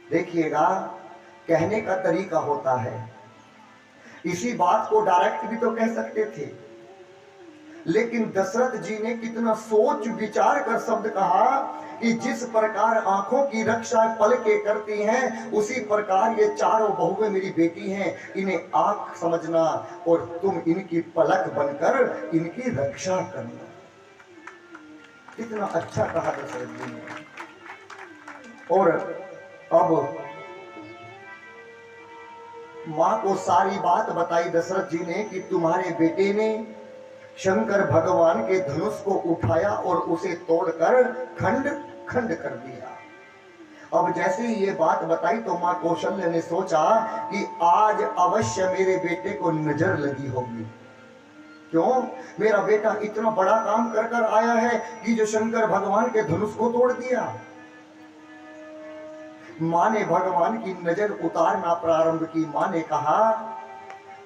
देखिएगा, कहने का तरीका होता है। इसी बात को डायरेक्ट भी तो कह सकते थे, लेकिन दशरथ जी ने कितना सोच विचार कर शब्द कहा कि जिस प्रकार आंखों की रक्षा पलकें करती हैं, उसी प्रकार ये चारों बहुएं मेरी बेटी हैं, इन्हें आंख समझना और तुम इनकी पलक बनकर इनकी रक्षा करना। कितना अच्छा कहा दशरथ जी ने। और अब मां को सारी बात बताई दशरथ जी ने कि तुम्हारे बेटे ने शंकर भगवान के धनुष को उठाया और उसे तोड़कर खंड खंड कर दिया। अब जैसे ही ये बात बताई तो मां कौशल्य ने सोचा कि आज अवश्य मेरे बेटे को नजर लगी होगी। क्यों? मेरा बेटा इतना बड़ा काम कर कर आया है कि जो शंकर भगवान के धनुष को तोड़ दिया। मां ने भगवान की नजर उतारना प्रारंभ की। मां ने कहा,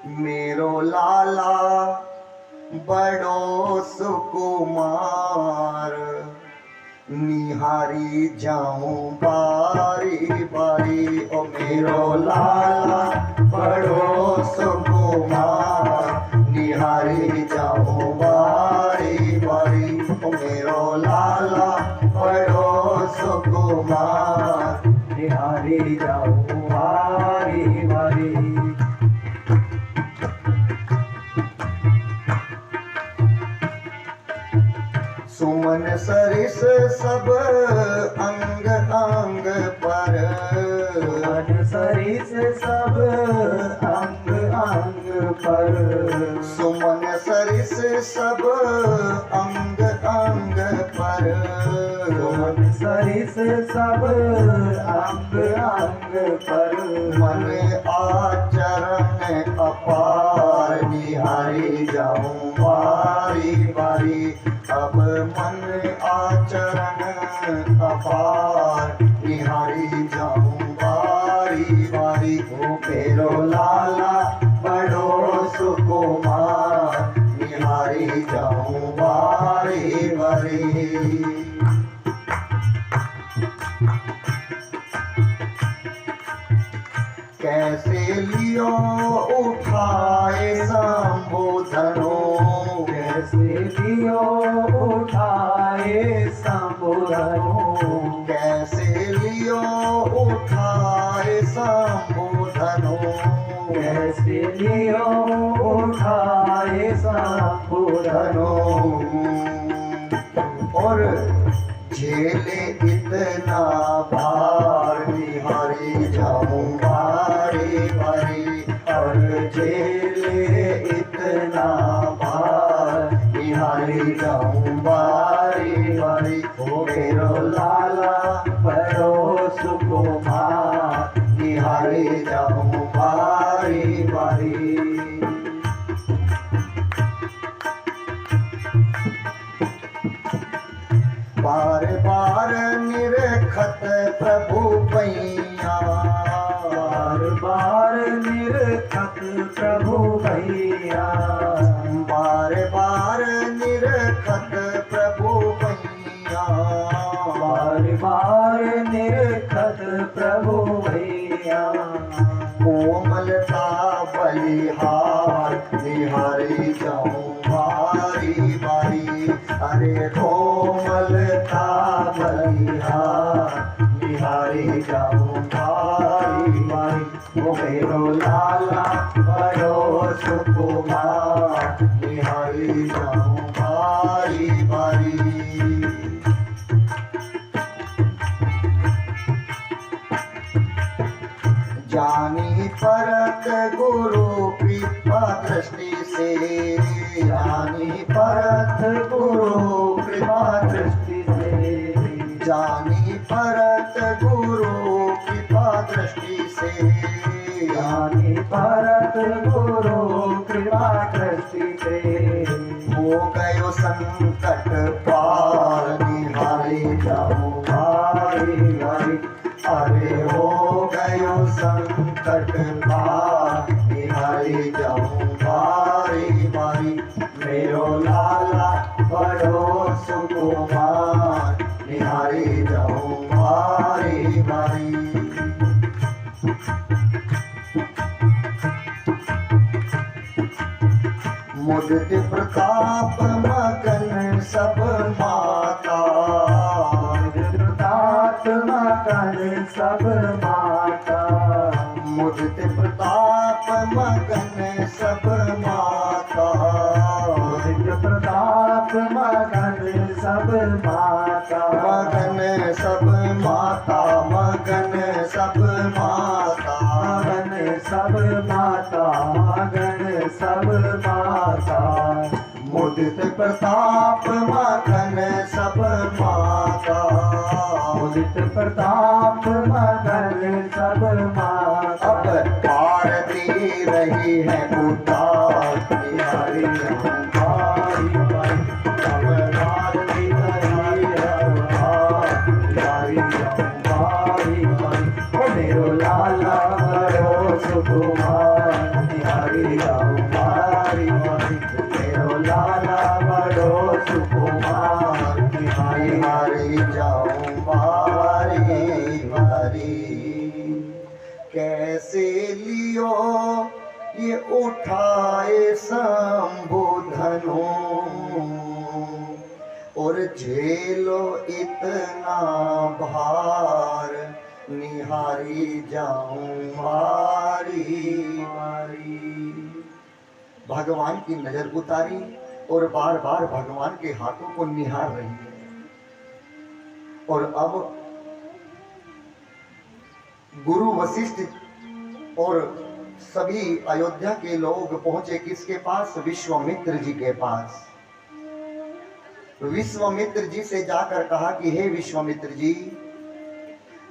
मेरो लाला बड़ो सुकुमार, निहारी जाऊं बारी बारी। ओ मेरो लाला बड़ो सुकुमार, निहारी जाऊं बारी बारी। ओ मेरो लाला बड़ो सुकुमार, निहारी जाऊं बारी बारी। सुमन सरिस सब अंग अंग पर, सुमन सरिस सब अंग अंग पर, सुमन सरिस सब अंग अंग पर, सुमन सरिस सब अंग अंग पर। मन आचरण अपार, निहारी जाऊं बारी बारी। अब मन आचरण अपार, निहारी जाऊं बारी बारी। ओ मेरो लाला बड़ो सुकुमार, निहारी जाऊं बारी बारी। कैसे लियो उठाए संबोधनो, कैसे लियो उठाए संबोधनो, कैसे लियो उठाए संबोधनो, कैसे लियो उठाए संबोधनो। और झेले इतना भार, निहारी जाऊं बारी बारी। और झेले इतना भार, निहारी जाऊं बारी बारी। ओ मेरो लाला बड़ो सुकुमार, निहारी जाऊं बारी बारी। बार बार निरखत प्रभु पैया, बार बार निरखत प्रभु भैया, बार बार निरखत प्रभु पैया, बार बार निरखत प्रभु भैया। कोमलता बलिहार, निहारी जाऊं बारी बारी। अरे कोमलता बलिहार, निहारी जाऊं बारी बारी। ओ मेरो लाला बड़ो सुकुमार, निहारी जाऊं बारी बारी। जानी परत गुरु कृपा दृष्टि से, जानी परत गुरु कृपा दृष्टि से, जानी परत गुरु कृपा दृष्टि से, जानी परत गुरु कृपा दृष्टि से। हो गयो संकट पार, निहारी जाऊं बारी बारी। अरे हो गयो संकट पार, निहारी जाऊं बारी बारी। मेरो लाला बड़ो सुकुमार, निहारी जाऊं बारी बारी। मुदित प्रताप मगन सब माता, प्रताप मगन सब माता, मुदित प्रताप मगन सब माता, मुदित प्रताप मगन सब माता, मगन सब माता, मगन सब माता, मगन सब माता, मगन सब माता, मुदित प्रताप मगन सब माता, मुदित प्रताप मगन सब माता। अब आरती रही है उतार बिहारी बारी बारी अब आरती रही है उतार बिहारी बारी बारी ओ मेरो लाला बड़ो सुकुमार बिहारी बारी बारी मेरो लाला बड़ो सुकुमार बिहारी बिहारी जाऊं बारी बारी। कैसे लियो ये उठाए संबोधनो और झेलो इतना भार, निहारी जाऊं बारी बारी। भगवान की नजर उतारी और बार बार भगवान के हाथों को निहार रही है। और अब गुरु वशिष्ठ और सभी अयोध्या के लोग पहुंचे किसके पास? विश्वामित्र जी के पास। विश्वामित्र जी से जाकर कहा कि हे विश्वामित्र जी,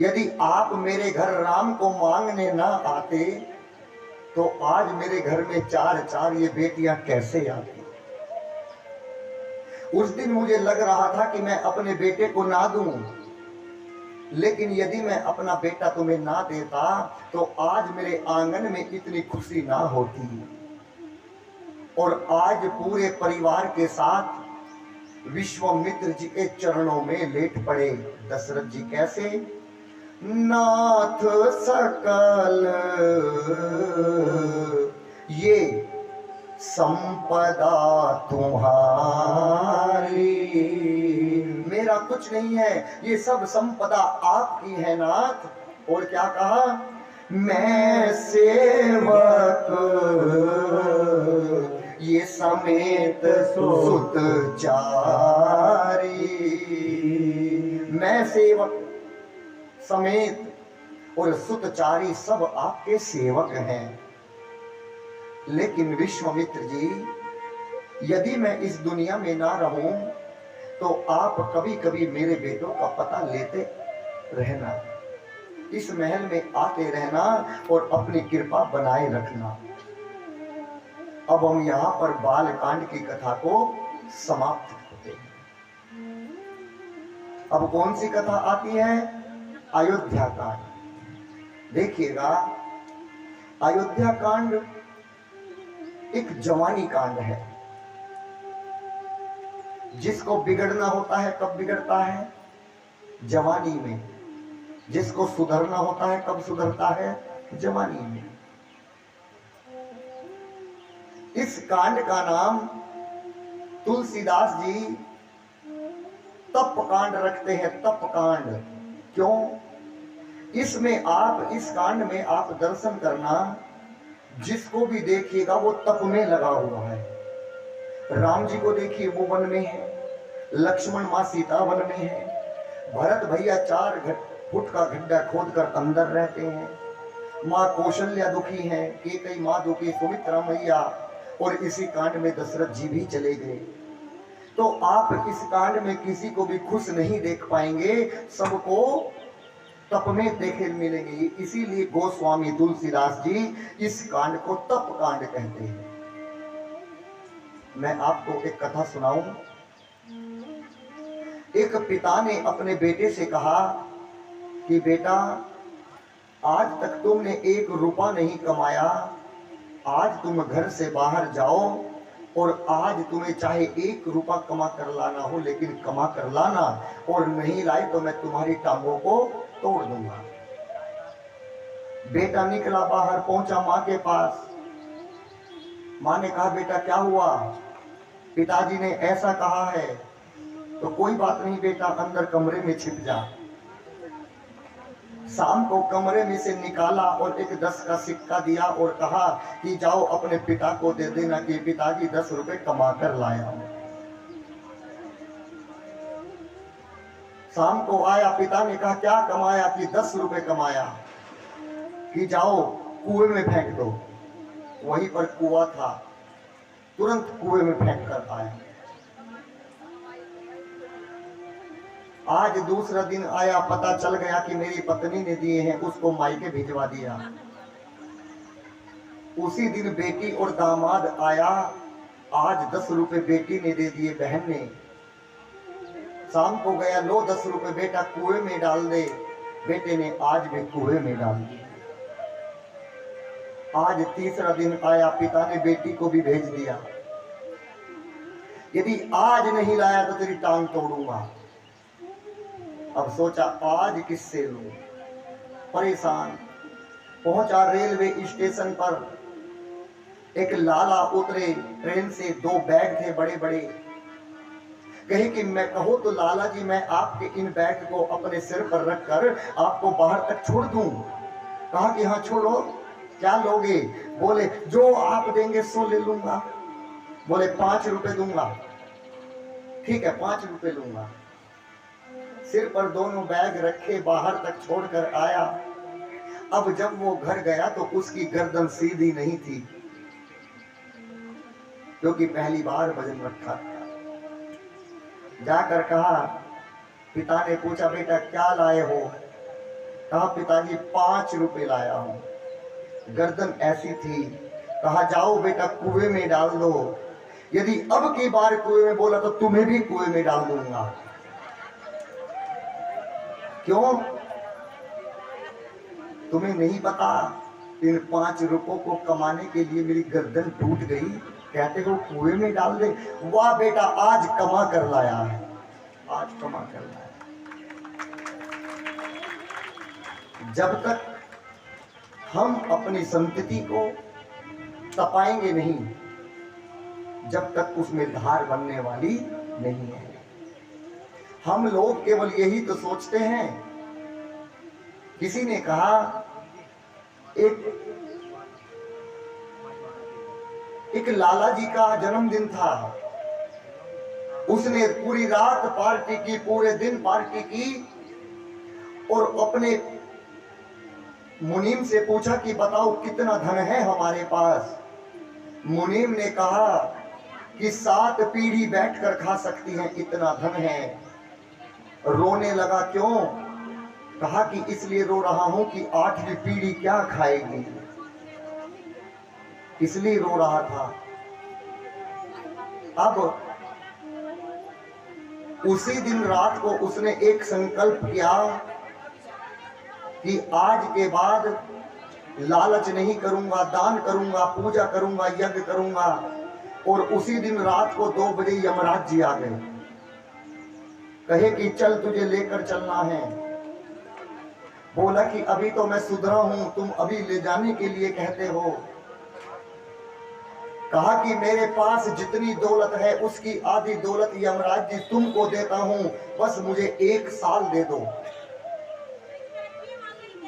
यदि आप मेरे घर राम को मांगने ना आते तो आज मेरे घर में चार चार ये बेटियां कैसे आती। उस दिन मुझे लग रहा था कि मैं अपने बेटे को ना दूं, लेकिन यदि मैं अपना बेटा तुम्हें ना देता तो आज मेरे आंगन में इतनी खुशी ना होती। और आज पूरे परिवार के साथ विश्वामित्र जी के चरणों में लेट पड़े। दशरथ जी कैसे? नाथ सकल ये संपदा तुम्हारी, मेरा कुछ नहीं है, ये सब संपदा आपकी है नाथ। और क्या कहा? मैं सेवक ये समेत सुत चारी, मैं सेवक समेत और सुतचारी सब आपके सेवक हैं। लेकिन विश्वामित्र जी, यदि मैं इस दुनिया में ना रहूं तो आप कभी कभी मेरे बेटों का पता लेते रहना, इस महल में आते रहना और अपनी कृपा बनाए रखना। अब हम यहाँ पर बाल कांड की कथा को समाप्त करते हैं। अब कौन सी कथा आती है? अयोध्या कांड। देखिएगा, अयोध्या कांड एक जवानी कांड है। जिसको बिगड़ना होता है कब बिगड़ता है? जवानी में। जिसको सुधरना होता है कब सुधरता है? जवानी में। इस कांड का नाम तुलसीदास जी तप कांड रखते हैं। तप कांड क्यों? इसमें आप, इस कांड में आप दर्शन करना, जिसको भी देखिएगा वो तप में लगा हुआ है। राम जी को देखिए, वो वन में है। लक्ष्मण माँ सीता वन में है। भरत भैया 4 फुट का गड्ढा खोदकर अंदर रहते हैं। माँ कौशल्या दुखी है, केकई माँ दुखी, सुमित्रा मैया, और इसी कांड में दशरथ जी भी चले गए। तो आप इस कांड में किसी को भी खुश नहीं देख पाएंगे, सबको तप में देखे मिलेंगे। इसीलिए गोस्वामी तुलसीदास जी इस कांड को तप कांड कहते हैं। मैं आपको एक कथा सुनाऊं। एक पिता ने अपने बेटे से कहा कि बेटा, आज तक तुमने 1 रुपया नहीं कमाया, आज तुम घर से बाहर जाओ और आज तुम्हें चाहे 1 रुपया कमा कर लाना हो, लेकिन कमा कर लाना, और नहीं लाए तो मैं तुम्हारी टांगों को तोड़ दूंगा। बेटा निकला बाहर, पहुंचा माँ के पास। माँ ने कहा बेटा क्या हुआ? पिताजी ने ऐसा कहा है तो कोई बात नहीं बेटा, अंदर कमरे में छिप जा। शाम को कमरे में से निकाला और एक 10 का सिक्का दिया और कहा कि जाओ अपने पिता को दे देना कि पिताजी 10 रुपए कमा कर लाया हूं। शाम को आया, पिता ने कहा क्या कमाया? कि 10 रुपए कमाया। कि जाओ कुएं में फेंक दो। वहीं पर कुआं था, तुरंत कुएं में फेंक कर आया। आज दूसरा दिन आया, पता चल गया कि मेरी पत्नी ने दिए हैं, उसको मायके भिजवा दिया। उसी दिन बेटी और दामाद आया, आज 10 रुपए बेटी ने दे दिए बहन ने। शाम को गया, लो 10 रुपए बेटा कुएं में डाल दे। बेटे ने आज भी कुएं में डाल दिए। आज तीसरा दिन आया, पिता ने बेटी को भी भेज दिया, यदि आज नहीं लाया तो तेरी टांग तोड़ूंगा। अब सोचा आज किससे लूं, परेशान। पहुंचा रेलवे स्टेशन पर, एक लाला उतरे ट्रेन से, 2 बैग थे बड़े बड़े। कहे कि मैं कहो तो लाला जी मैं आपके इन बैग को अपने सिर पर रखकर आपको बाहर तक छोड़ दूं। कहा कि हाँ छोड़ो, क्या लोगे? बोले जो आप देंगे सो ले लूंगा। बोले 5 रुपए दूंगा। ठीक है 5 रुपए लूंगा। सिर पर दोनों बैग रखे, बाहर तक छोड़कर आया। अब जब वो घर गया तो उसकी गर्दन सीधी नहीं थी, क्योंकि पहली बार वजन रखा था। जाकर कहा, पिता ने पूछा बेटा क्या लाए हो? कहा पिताजी 5 रुपए लाया हूं। गर्दन ऐसी थी। कहा जाओ बेटा कुएं में डाल दो, यदि अब की बार कुएं में बोला तो तुम्हें भी कुएं में डाल दूंगा। क्यों? तुम्हें नहीं पता इन 5 रुपयों को कमाने के लिए मेरी गर्दन टूट गई, कहते हो कुएं में डाल दे। वाह बेटा आज कमा कर लाया है, आज कमा कर लाया। जब तक हम अपनी संतति को तपाएंगे नहीं, जब तक उसमें धार बनने वाली नहीं है। हम लोग केवल यही तो सोचते हैं। किसी ने कहा एक लाला जी का जन्मदिन था, उसने पूरी रात पार्टी की, पूरे दिन पार्टी की और अपने मुनीम से पूछा कि बताओ कितना धन है हमारे पास। मुनीम ने कहा कि 7 पीढ़ी बैठकर खा सकती हैं, इतना धन है। रोने लगा, क्यों? कहा कि इसलिए रो रहा हूं कि 8वीं पीढ़ी क्या खाएगी, इसलिए रो रहा था। अब उसी दिन रात को उसने एक संकल्प किया कि आज के बाद लालच नहीं करूंगा, दान करूंगा, पूजा करूंगा, यज्ञ करूंगा। और उसी दिन रात को 2 बजे यमराज जी आ गए। कहे कि चल तुझे लेकर चलना है। बोला कि अभी तो मैं सुधरा हूं, तुम अभी ले जाने के लिए कहते हो। कहा कि मेरे पास जितनी दौलत है उसकी आधी दौलत यमराज जी तुमको देता हूं, बस मुझे 1 साल दे दो।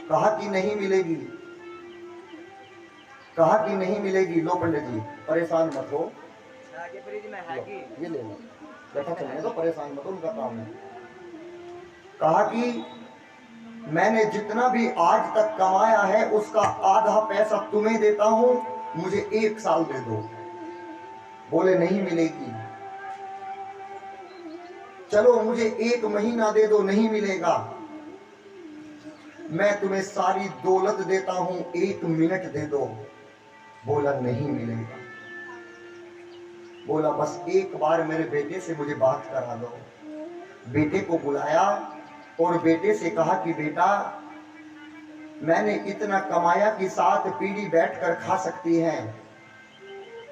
कहा कि नहीं मिलेगी, कहा कि नहीं मिलेगी। लो पंडित जी परेशान मत हो, ये ले लो, बैठा चलने दो, परेशान मत हो, उनका काम है। कहा कि मैंने जितना भी आज तक कमाया है उसका आधा पैसा तुम्हें देता हूं, मुझे 1 साल दे दो। बोले नहीं मिलेगी। चलो मुझे 1 महीना दे दो, नहीं मिलेगा। मैं तुम्हें सारी दौलत देता हूं, 1 मिनट दे दो। बोला नहीं मिलेगा। बोला बस एक बार मेरे बेटे से मुझे बात करा दो। बेटे को बुलाया और बेटे से कहा कि बेटा मैंने इतना कमाया कि 7 पीढ़ी बैठकर खा सकती हैं,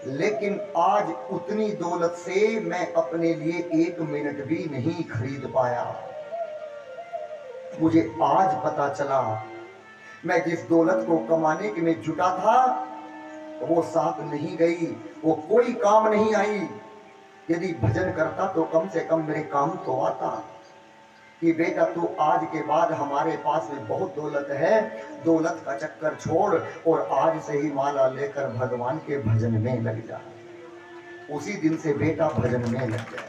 लेकिन आज उतनी दौलत से मैं अपने लिए 1 मिनट भी नहीं खरीद पाया। मुझे आज पता चला मैं जिस दौलत को कमाने के में जुटा था वो साथ नहीं गई, वो कोई काम नहीं आई। यदि भजन करता तो कम से कम मेरे काम तो आता कि बेटा तू आज के बाद हमारे पास में बहुत दौलत है, दौलत का चक्कर छोड़ और आज से ही माला लेकर भगवान के भजन में लग जा। उसी दिन से बेटा भजन में लग गया।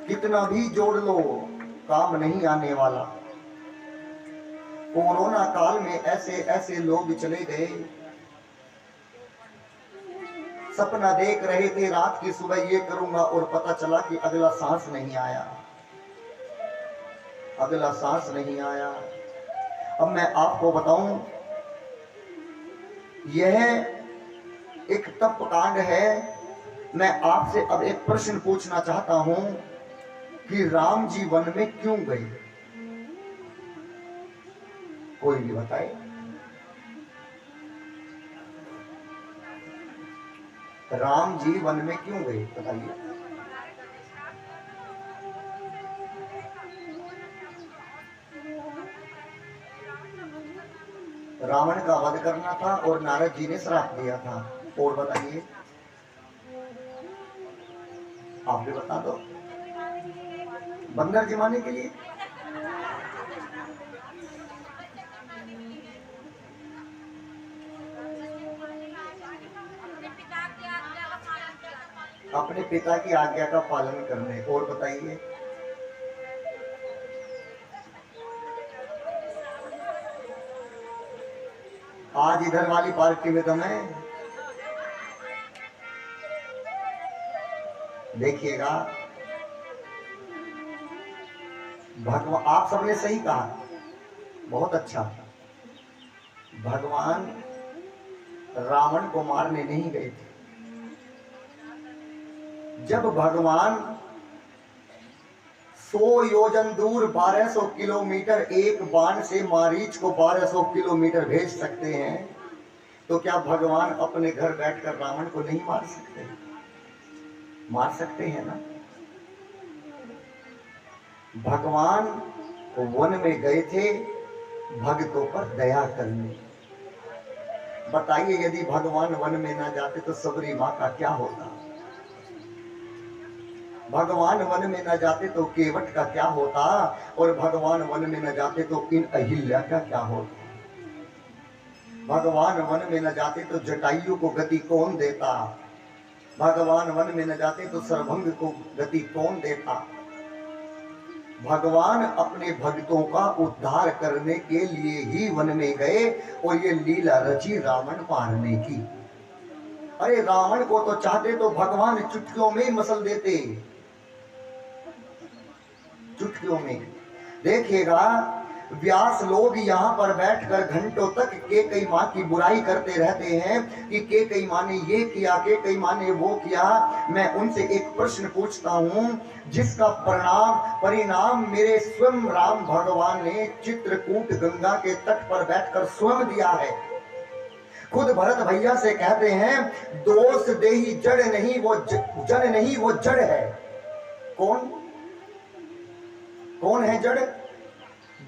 कितना भी जोड़ लो काम नहीं आने वाला। कोरोना काल में ऐसे ऐसे लोग चले गए, सपना देख रहे थे रात की सुबह ये करूंगा और पता चला कि अगला सांस नहीं आया, अगला सांस नहीं आया। अब मैं आपको बताऊं, यह एक तप कांड है। मैं आपसे अब एक प्रश्न पूछना चाहता हूं कि राम जी वन में क्यों गए? कोई भी बताए। राम जी वन में क्यों गए बताइए। रावण का वध करना था और नारद जी ने श्राप दिया था। और बताइए, आप भी बता दो। बंदर जमाने के लिए। अपने पिता की आज्ञा का पालन करने। और बताइए। आज इधर वाली पार्टी में तो मैं देखिएगा, भगवान, आप सबने सही कहा, बहुत अच्छा। भगवान रावण को मारने नहीं गए थे। जब भगवान 100 योजन दूर 1200 किलोमीटर एक बाण से मारीच को 1200 किलोमीटर भेज सकते हैं, तो क्या भगवान अपने घर बैठकर रावण को नहीं मार सकते? मार सकते हैं ना। भगवान वन में गए थे भक्तों पर दया करने। बताइए, यदि भगवान वन में ना जाते तो सबरी माँ का क्या होता? भगवान वन में न जाते तो केवट का क्या होता? और भगवान वन में न जाते तो इन अहिल्या का क्या होता? भगवान वन में न जाते तो जटायु को गति कौन देता? भगवान वन में न जाते तो सरभंग को गति कौन देता? भगवान अपने भक्तों का उद्धार करने के लिए ही वन में गए और ये लीला रची रावण मारने की। अरे रावण को तो चाहते तो भगवान चुटकियों में मसल देते, चुटकियों में। देखिएगा, व्यास लोग यहाँ पर बैठकर घंटों तक केकई माँ की बुराई करते रहते हैं कि केकई माँ ने ये किया, केकई माँ ने वो किया। मैं उनसे एक प्रश्न पूछता हूँ, जिसका परिणाम मेरे स्वयं राम भगवान ने चित्रकूट गंगा के तट पर बैठकर स्वयं दिया है। खुद भरत भैया से कहते हैं, दोष देही जड़ नहीं वो जड़ नहीं वो जड़ है। कौन कौन है जड़?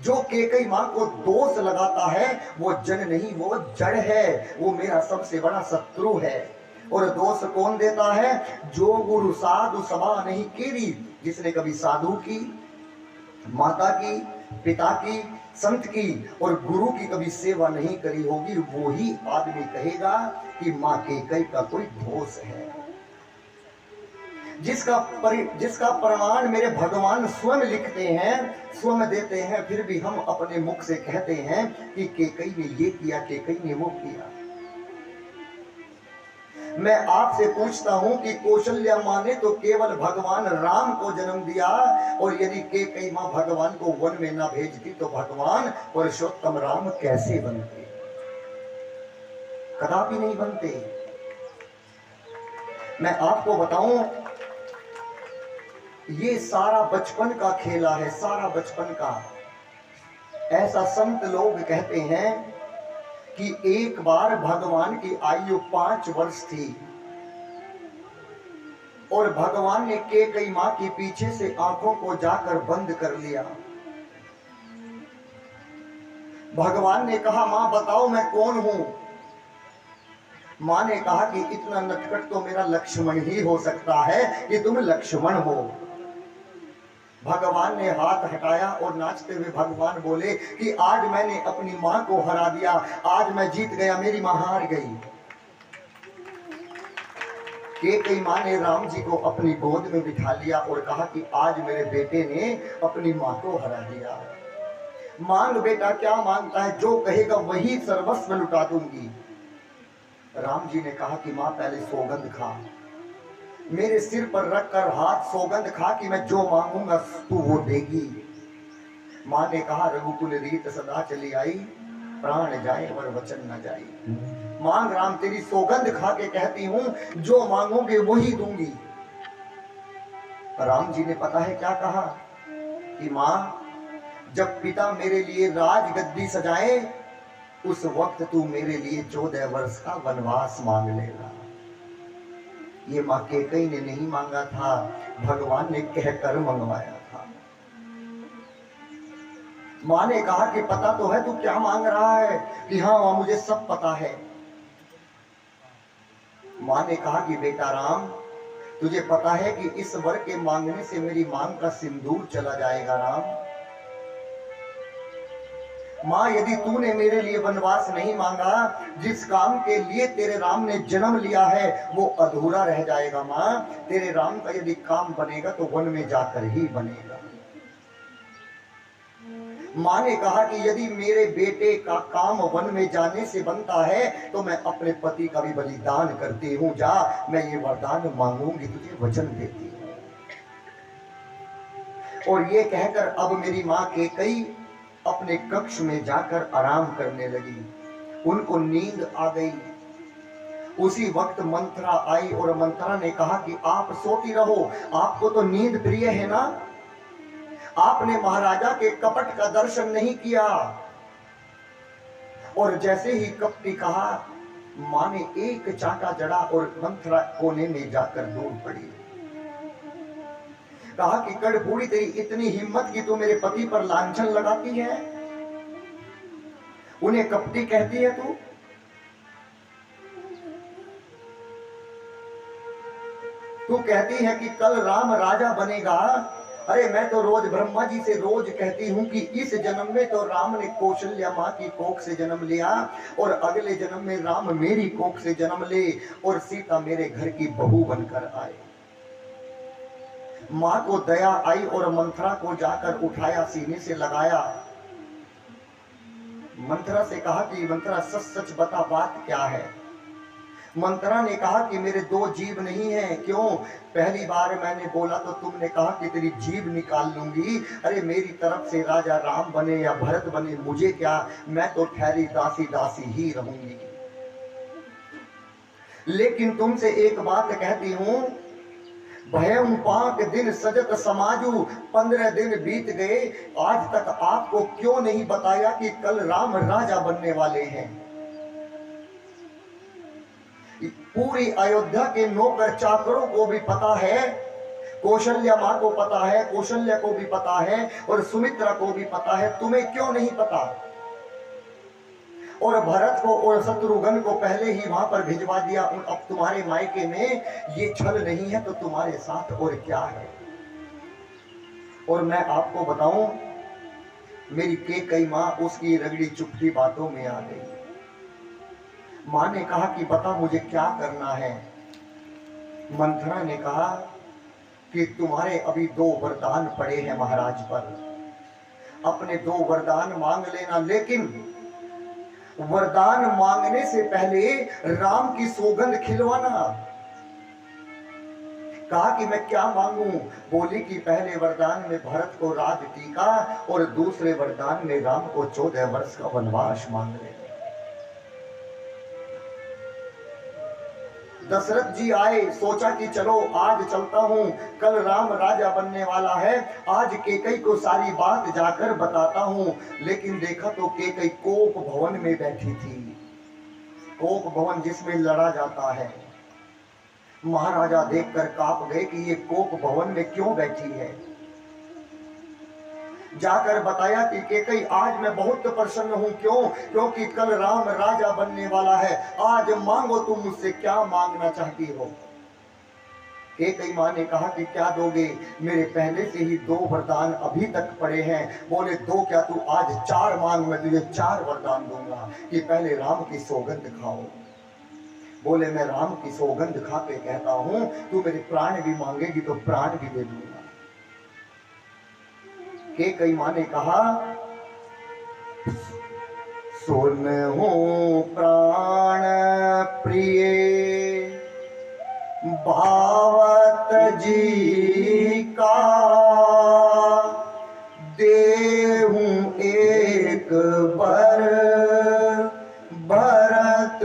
जो केकई माँ को दोष लगाता है वो जन नहीं वो जड़ है, वो मेरा सबसे बड़ा शत्रु है। और दोष कौन देता है? जो गुरु साधु सभा नहीं केरी। जिसने कभी साधु की, माता की, पिता की, संत की और गुरु की कभी सेवा नहीं करी होगी, वो ही आदमी कहेगा कि माँ केकई का कोई दोष है। जिसका प्रमाण मेरे भगवान स्वयं लिखते हैं, स्वयं देते हैं, फिर भी हम अपने मुख से कहते हैं कि केकई ने ये किया, केकई ने वो किया। मैं आपसे पूछता हूं कि कौशल्या माँ ने तो केवल भगवान राम को जन्म दिया, और यदि केकई माँ भगवान को वन में ना भेजती तो भगवान पुरुषोत्तम राम कैसे बनते? कदापि नहीं बनते। मैं आपको बताऊं, ये सारा बचपन का खेला है, सारा बचपन का। ऐसा संत लोग कहते हैं कि एक बार भगवान की आयु 5 वर्ष थी और भगवान ने केकई माँ के पीछे से आंखों को जाकर बंद कर लिया। भगवान ने कहा, मां बताओ मैं कौन हूं? माँ ने कहा कि इतना नटखट तो मेरा लक्ष्मण ही हो सकता है कि तुम लक्ष्मण हो। भगवान ने हाथ हटाया और नाचते हुए भगवान बोले कि आज मैंने अपनी माँ को हरा दिया, आज मैं जीत गया, मेरी माँ हार गई। कैकेयी माँ ने राम जी को अपनी गोद में बिठा लिया और कहा कि आज मेरे बेटे ने अपनी माँ को हरा दिया। मांग बेटा, क्या मांगता है? जो कहेगा वही सर्वस्व लुटा दूंगी। राम जी ने कहा कि माँ पहले सौगंध खा, मेरे सिर पर रखकर हाथ सौगंध खा कि मैं जो मांगूंगा तू वो देगी। माँ ने कहा रघुकुल रीत सदा चली आई, प्राण जाए और वचन न जाए। मांग राम, तेरी सौगंध खा के कहती हूँ जो मांगोगे वही दूंगी। राम जी ने पता है क्या कहा कि माँ, जब पिता मेरे लिए राज गद्दी सजाए उस वक्त तू मेरे लिए 14 वर्ष का वनवास मांग लेगा। ये माँ कैकेयी ने नहीं मांगा था, भगवान ने कहकर मंगवाया था। माँ ने कहा कि पता तो है तू क्या मांग रहा है? कि हाँ माँ, मुझे सब पता है। माँ ने कहा कि बेटा राम, तुझे पता है कि इस वर के मांगने से मेरी मांग का सिंदूर चला जाएगा। राम, माँ यदि तूने मेरे लिए वनवास नहीं मांगा, जिस काम के लिए तेरे राम ने जन्म लिया है वो अधूरा रह जाएगा। माँ, तेरे राम का यदि काम बनेगा तो वन में जाकर ही बनेगा। माँ ने कहा कि यदि मेरे बेटे का काम वन में जाने से बनता है तो मैं अपने पति का भी बलिदान करती हूँ। जा, मैं ये वरदान मांगूंगी, तुझे वचन देती हूँ। और ये कहकर अब मेरी माँ कैकेयी अपने कक्ष में जाकर आराम करने लगी। उनको नींद आ गई। उसी वक्त मंथरा आई और मंथरा ने कहा कि आप सोती रहो, आपको तो नींद प्रिय है ना, आपने महाराजा के कपट का दर्शन नहीं किया। और जैसे ही कपटी कहा, मां ने एक चांटा जड़ा और मंथरा कोने में जाकर दूर पड़ी। कहा कि कड़बूड़ी, तेरी इतनी हिम्मत कि तू मेरे पति पर लांछन लगाती है, उन्हें कपटी कहती है तू। तू कहती है कि कल राम राजा बनेगा। अरे मैं तो रोज ब्रह्मा जी से रोज कहती हूँ कि इस जन्म में तो राम ने कौशल्या माँ की कोख से जन्म लिया और अगले जन्म में राम मेरी कोख से जन्म ले और सीता मेरे घर की बहू बनकर आए। माँ को दया आई और मंथरा को जाकर उठाया, सीने से लगाया। मंथरा से कहा कि मंथरा सच सच बता, बात क्या है? मंथरा ने कहा कि मेरे 2 जीभ नहीं है। क्यों? पहली बार मैंने बोला तो तुमने कहा कि तेरी जीभ निकाल लूंगी। अरे मेरी तरफ से राजा राम बने या भरत बने मुझे क्या, मैं तो ठहरी दासी दासी ही रहूंगी। लेकिन तुमसे एक बात कहती हूं, भयम 5 दिन सजत समाजू, 15 दिन बीत गए, आज तक आपको क्यों नहीं बताया कि कल राम राजा बनने वाले हैं? पूरी अयोध्या के नौकर चाकरों को भी पता है, कौशल्या माँ को पता है, कौशल्या को भी पता है और सुमित्रा को भी पता है, तुम्हें क्यों नहीं पता? और भरत को और शत्रुघ्न को पहले ही वहां पर भिजवा दिया। अब तुम्हारे मायके में ये छल नहीं है तो तुम्हारे साथ और क्या है? और मैं आपको बताऊं, मेरी कैकेयी माँ उसकी रगड़ी चुपती बातों में आ गई। माँ ने कहा कि बता मुझे क्या करना है? मंथरा ने कहा कि तुम्हारे अभी 2 वरदान पड़े हैं महाराज पर, अपने 2 वरदान मांग लेना, लेकिन वरदान मांगने से पहले राम की सौगंध खिलवाना। कहा कि मैं क्या मांगू? बोली कि पहले वरदान में भरत को राज टीका और दूसरे वरदान में राम को 14 वर्ष का वनवास मांग ले। दशरथ जी आए, सोचा कि चलो आज चलता हूं, कल राम राजा बनने वाला है, आज कैकेयी को सारी बात जाकर बताता हूं। लेकिन देखा तो कैकेयी कोप भवन में बैठी थी। कोप भवन जिसमें लड़ा जाता है। महाराजा देखकर कांप गए कि ये कोप भवन में क्यों बैठी है। जाकर बताया कि केकई आज मैं बहुत प्रसन्न हूं। क्यों? क्योंकि कल राम राजा बनने वाला है। आज मांगो, तुम मुझसे क्या मांगना चाहती हो। केकई मां ने कहा कि क्या दोगे? मेरे पहले से ही 2 वरदान अभी तक पड़े हैं। बोले 2 क्या, तू आज 4 मांग, मैं तुझे 4 वरदान दूंगा। कि पहले राम की सौगंध खाओ। बोले मैं राम की सौगंध खा के कहता हूं, तू मेरे प्राण भी मांगेगी तो प्राण भी दे दूंगा। केकई मां ने कहा सुन हो प्राण प्रिय भावत जी का, देहूं एक बर भरत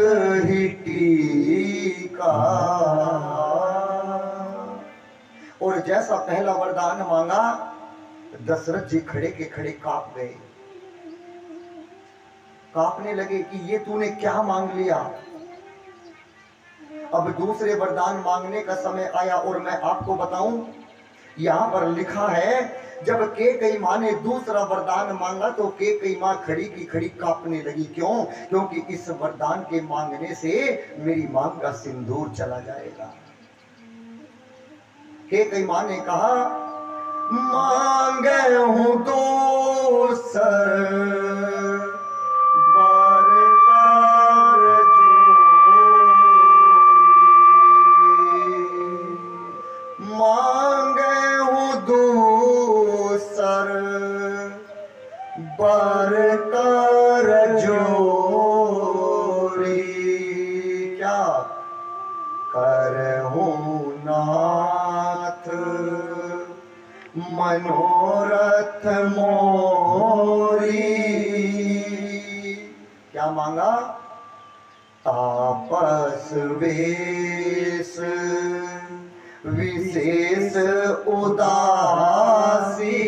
ही टीका। और जैसा पहला वरदान मांगा, दशरथ जी खड़े के खड़े कांप गए, कांपने लगे कि ये तूने क्या मांग लिया। अब दूसरे वरदान मांगने का समय आया और मैं आपको बताऊं, यहां पर लिखा है जब केकई मां ने दूसरा वरदान मांगा तो केकई मां खड़ी की खड़ी कांपने लगी। क्यों? क्योंकि इस वरदान के मांगने से मेरी मांग का सिंदूर चला जाएगा। केकई मां ने कहा मांगे हूं दूसर बर कर जोरी, क्या करहूं नाथ मनोरथ मोरी। क्या मांगा? तापस वेश विशेष उदासी।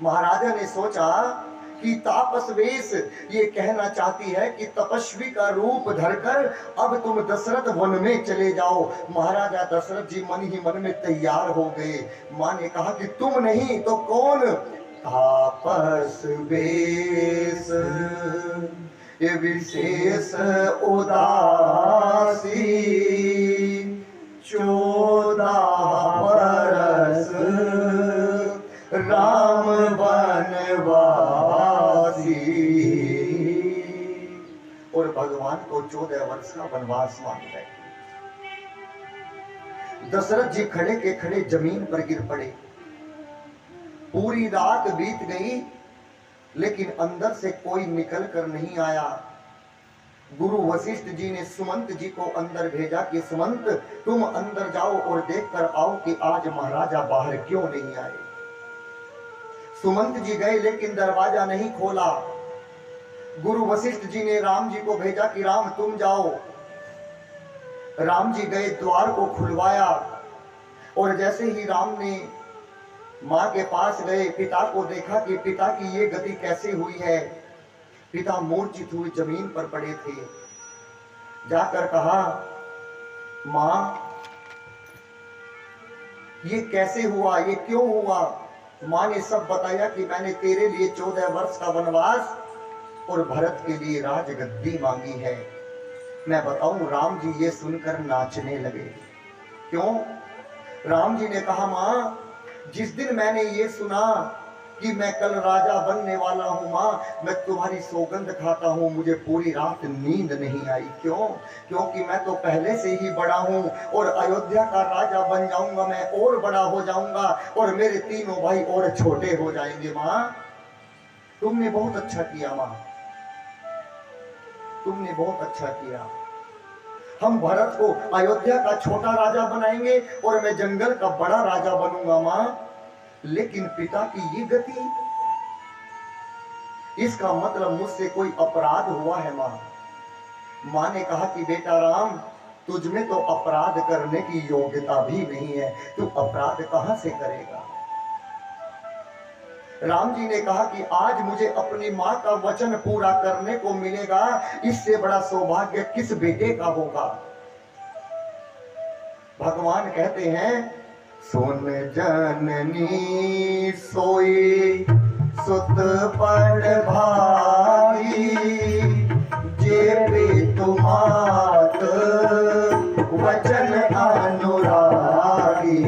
महाराजा ने सोचा कि तापस वेश ये कहना चाहती है कि तपस्वी का रूप धरकर अब तुम दशरथ वन में चले जाओ। महाराजा दशरथ जी मन ही मन में तैयार हो गए। मां ने कहा कि तुम नहीं तो कौन? तापस वेश ये विशेष उदासी 14 बरस राम वनवासी। और भगवान को 14 वर्ष का वनवास मांग रहे। दशरथ जी खड़े के खड़े जमीन पर गिर पड़े। पूरी रात बीत गई लेकिन अंदर से कोई निकल कर नहीं आया। गुरु वशिष्ठ जी ने सुमंत जी को अंदर भेजा कि सुमंत तुम अंदर जाओ और देख कर आओ कि आज महाराजा बाहर क्यों नहीं आए। सुमंत जी गए लेकिन दरवाजा नहीं खोला। गुरु वशिष्ठ जी ने राम जी को भेजा कि राम तुम जाओ। राम जी गए, द्वार को खुलवाया और जैसे ही राम ने मां के पास गए, पिता को देखा कि पिता की ये गति कैसे हुई है। पिता मूर्छित हुए जमीन पर पड़े थे। जाकर कहा मां ये कैसे हुआ, ये क्यों हुआ। मां ने सब बताया कि मैंने तेरे लिए 14 वर्ष का वनवास और भरत के लिए राजगद्दी मांगी है। मैं बताऊं, राम जी ये सुनकर नाचने लगे। क्यों? राम जी ने कहा मां जिस दिन मैंने ये सुना कि मैं कल राजा बनने वाला हूं, मां मैं तुम्हारी सौगंध खाता हूं, मुझे पूरी रात नींद नहीं आई। क्यों? क्योंकि मैं तो पहले से ही बड़ा हूं और अयोध्या का राजा बन जाऊंगा, मैं और बड़ा हो जाऊंगा और मेरे तीनों भाई और छोटे हो जाएंगे। मां तुमने बहुत अच्छा किया, मां तुमने बहुत अच्छा किया। हम भरत को अयोध्या का छोटा राजा बनाएंगे और मैं जंगल का बड़ा राजा बनूंगा। मां लेकिन पिता की ये गति, इसका मतलब मुझसे कोई अपराध हुआ है। मां ने कहा कि बेटा राम तुझ में तो अपराध करने की योग्यता भी नहीं है, तू अपराध कहां से करेगा। राम जी ने कहा कि आज मुझे अपनी मां का वचन पूरा करने को मिलेगा, इससे बड़ा सौभाग्य किस बेटे का होगा। भगवान कहते हैं सुन जननी सोई सुत पर भाई, जे भी तुमात वचन अनुरागी।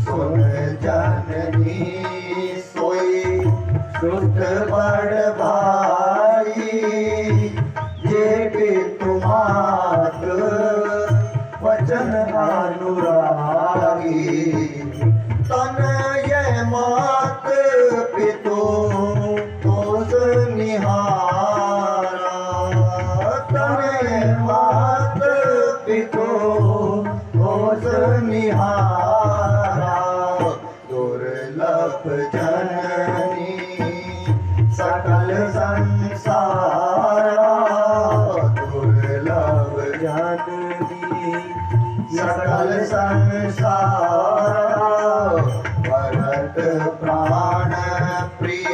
सुन जननी सोई सुत पर भाई, जे भी तुमात वचन अनुरागी। तनय मात पितु तोष निहारा, तनय मात पितु तोष निहारा। दुर्लभ जननी सकल संसारा, दुर्लभ जननी सकल संसारा। भरत प्राण प्रिय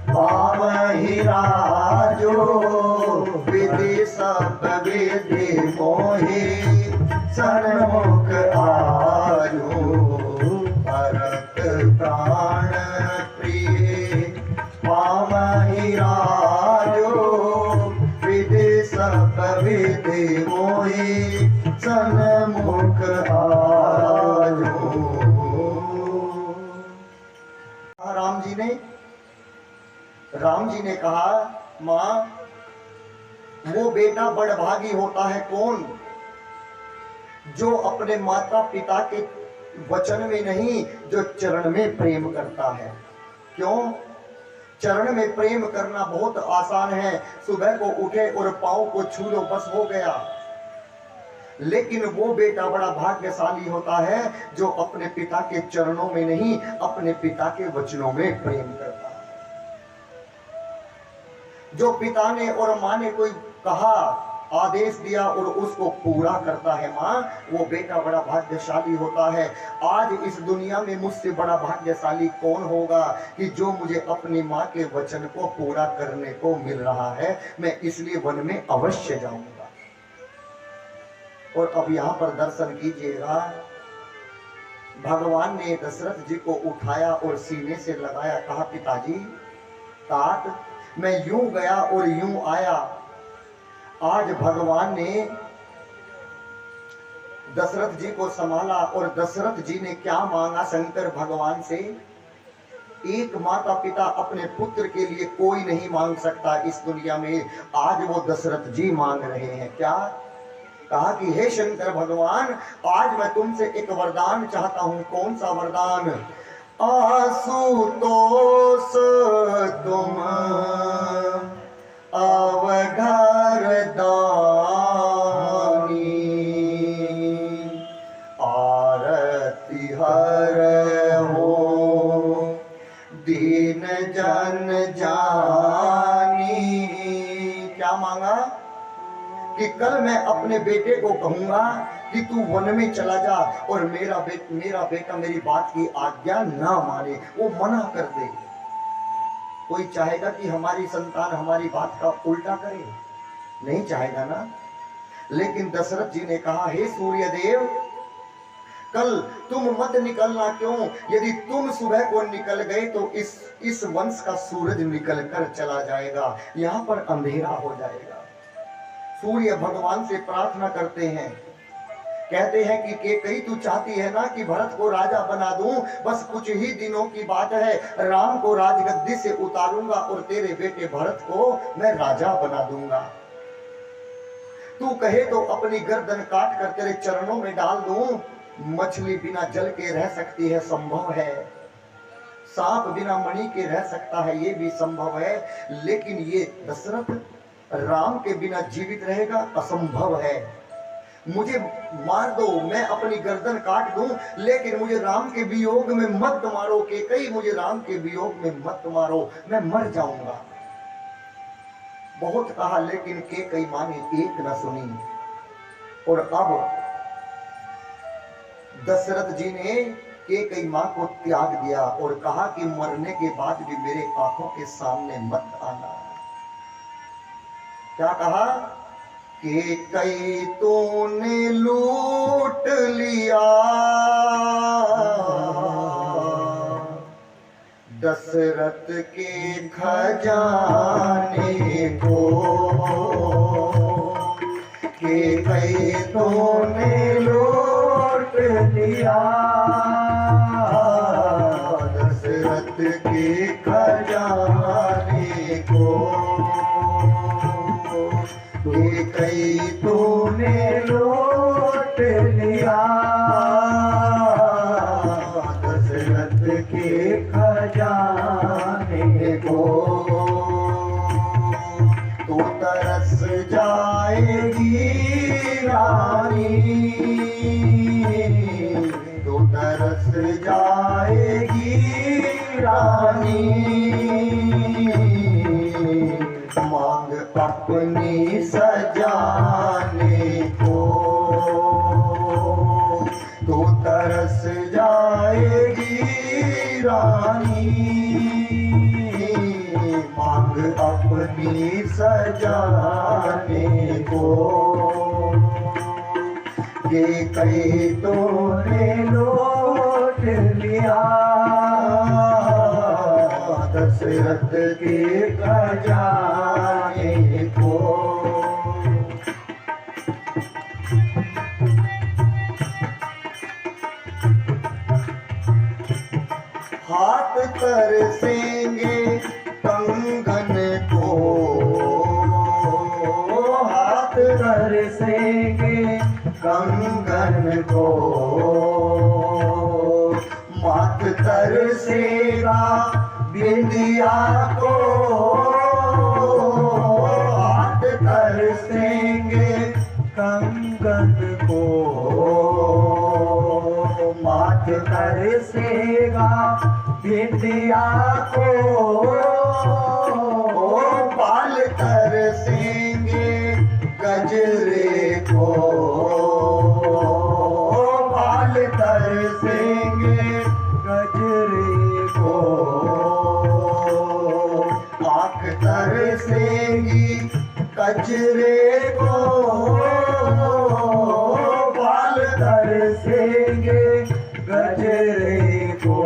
पावहि राजो, विधि सब विधि मोहि सन्मुख आयो। भरत प्राण प्रिय पावहि राजो, विधि सब विधि मोहि सन्मुख आयो। राम जी ने कहा, मां वो बेटा बड़भागी होता है कौन, जो अपने माता पिता के वचन में नहीं, जो चरण में प्रेम करता है। क्यों? चरण में प्रेम करना बहुत आसान है, सुबह को उठे और पांव को छू लो बस हो गया। लेकिन वो बेटा बड़ा भाग्यशाली होता है जो अपने पिता के चरणों में नहीं, अपने पिता के वचनों में प्रेम करता है। जो पिता ने और माँ ने कोई कहा, आदेश दिया और उसको पूरा करता है माँ, वो बेटा बड़ा भाग्यशाली होता है। आज इस दुनिया में मुझसे बड़ा भाग्यशाली कौन होगा कि जो मुझे अपनी माँ के वचन को पूरा करने को मिल रहा है। मैं इसलिए वन में अवश्य जाऊंगा। और अब यहाँ पर दर्शन कीजिएगा, भगवान ने दशरथ जी को उठाया और सीने से लगाया, कहा पिताजी तात, मैं यूं गया और यूं आया। आज भगवान ने दशरथ जी को संभाला और दशरथ जी ने क्या मांगा शंकर भगवान से? एक माता पिता अपने पुत्र के लिए कोई नहीं मांग सकता इस दुनिया में, आज वो दशरथ जी मांग रहे हैं। क्या कहा कि हे शंकर भगवान, आज मैं तुमसे एक वरदान चाहता हूं। कौन सा वरदान? आशुतोष तुम अवघर दानी, आरती हर हो दीन जन जानी। क्या मांगा? कि कल मैं अपने बेटे को कहूंगा कि तू वन में चला जा और मेरा बेटा मेरी बात की आज्ञा ना माने, वो मना कर दे। कोई चाहेगा कि हमारी संतान हमारी बात का उल्टा करे? नहीं चाहेगा ना। लेकिन दशरथ जी ने कहा, हे सूर्यदेव, कल तुम मत निकलना। क्यों? यदि तुम सुबह को निकल गए तो इस वंश का सूरज निकल कर चला जाएगा, यहाँ पर अंधेरा हो जाएगा। सूर्य भगवान से प्रार्थना करते हैं, कहते हैं कि केकई तू चाहती है ना कि भरत को राजा बना दूं, बस कुछ ही दिनों की बात है, राम को राजगद्दी से उतारूंगा और तेरे बेटे भरत को मैं राजा बना दूंगा। तू कहे तो अपनी गर्दन काट कर तेरे चरणों में डाल दूं। मछली बिना जल के रह सकती है, संभव है। सांप बिना मणि के रह सकता है, ये भी संभव है। लेकिन ये दशरथ राम के बिना जीवित रहेगा, असंभव है। मुझे मार दो, मैं अपनी गर्दन काट दूं, लेकिन मुझे राम के वियोग में मत मारो। केकई मुझे राम के वियोग में मत मारो, मैं मर जाऊंगा। बहुत कहा, लेकिन केकई माँ ने एक न सुनी। और अब दशरथ जी ने केकई माँ को त्याग दिया और कहा कि मरने के बाद भी मेरे आंखों के सामने मत आना। क्या कहा? कि कई तूने लूट लिया दशरथ के खजाने को, कि कई तूने लूट लिया दशरथ के खजाने को, कि कई तूने लूट लिया दशरथ के खजाने को। तू तरस जाएगी रानी, तू तरस जाएगी रानी, मांग अपनी सजाने को। तू तरस जाएगी रानी, मांग अपनी सजाने को, कि कई तूने लूट लिया दशरथ के खजाने को। हाथ तरसेंगे कंगन को, हाथ तरसेंगे कंगन को, माथ तरसेगा बिंदिया को, हाथ तरसेंगे कंगन को, माथ तरसेगा बिंदिया को, बाल तरसेंगे गजरे को, बाल तरसेंगे गजरे को, आँख तरसेगी गजरे को, बाल तरसेंगे गजरे को,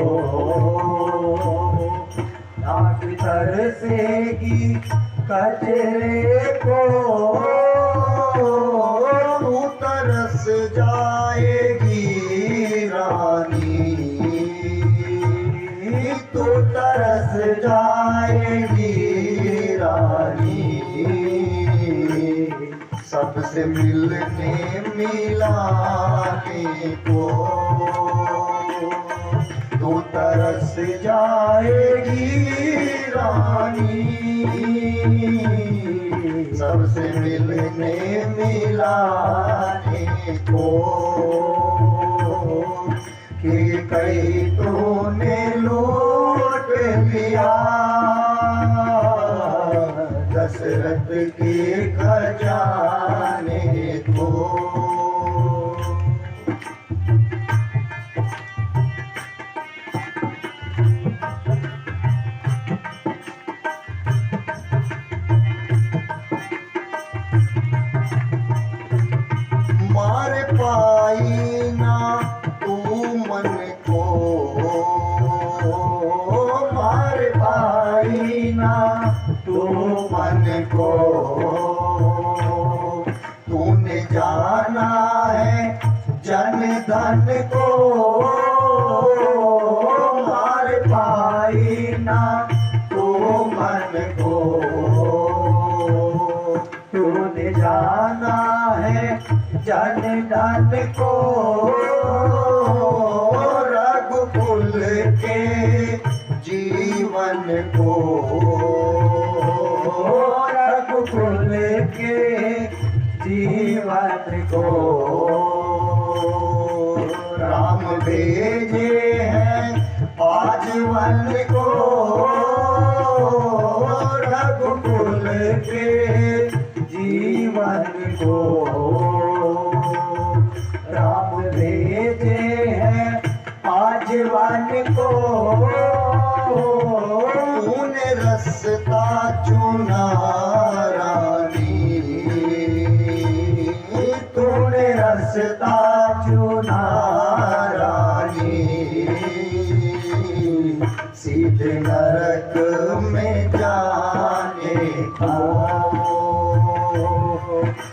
नाक तरसेगी गजरे को। तू तरस जाएगी रानी, तू तरस जाएगी रानी, सबसे मिलने मिलाने को। तू तरस जाएगी रानी, सबसे मिलने मिलाने को, कि कई तूने लूट लिया दशरथ के खजाने को। मार पाई ना तू मन को, मार पाई ना तू मन को, तूने जाना है जन धन को, मार पाई ना तू मन को, तूने जाना है जन धन को, रघुकुल के जीवन को, रघुकुल के जीवन को, राम भेजे हैं आजीवन को, रघुकुल के जीवन को, राम भेजे हैं आजीवन को। तूने रास्ता चुना रानी, था।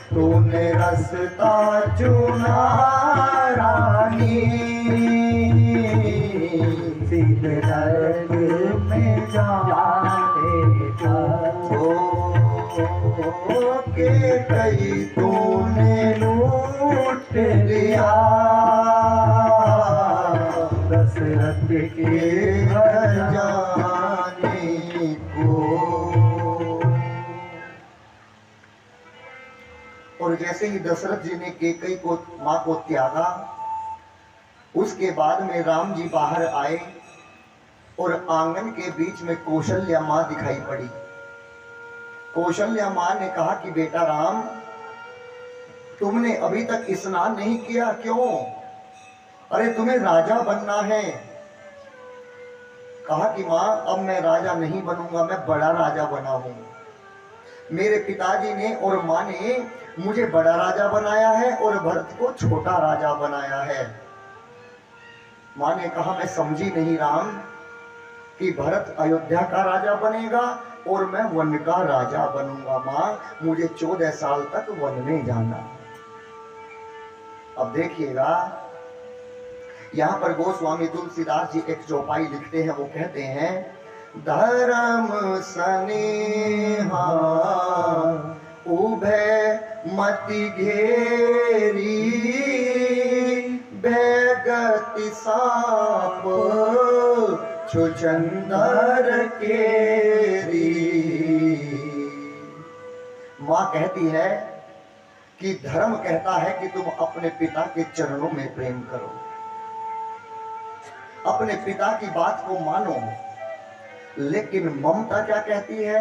तूने रास्ता चुना रानी, सीधे नरक में जाने था। के कई तूने लूट लिया दशरथ के खजाने को। और जैसे ही दशरथ जी ने केकई को मां को त्यागा, उसके बाद में राम जी बाहर आए और आंगन के बीच में कौशल्या मां दिखाई पड़ी। कौशल्या मां ने कहा कि बेटा राम, तुमने अभी तक स्नान नहीं किया, क्यों? अरे तुम्हें राजा बनना है। कहा कि मां, अब मैं राजा नहीं बनूंगा, मैं बड़ा राजा बना हूं। मेरे पिताजी ने और मां ने मुझे बड़ा राजा बनाया है और भरत को छोटा राजा बनाया है। मां ने कहा, मैं समझी नहीं राम कि भरत अयोध्या का राजा बनेगा और मैं वन का राजा बनूंगा। मां, मुझे 14 साल तक वन में जाना। अब देखिएगा, यहां पर गोस्वामी तुलसीदास जी एक चौपाई लिखते हैं। वो कहते हैं, धर्म स्नेहा उभय मति घेरी, भैगति साप छुचंदर केरी। मां कहती है कि धर्म कहता है कि तुम अपने पिता के चरणों में प्रेम करो, अपने पिता की बात को मानो। लेकिन ममता क्या कहती है?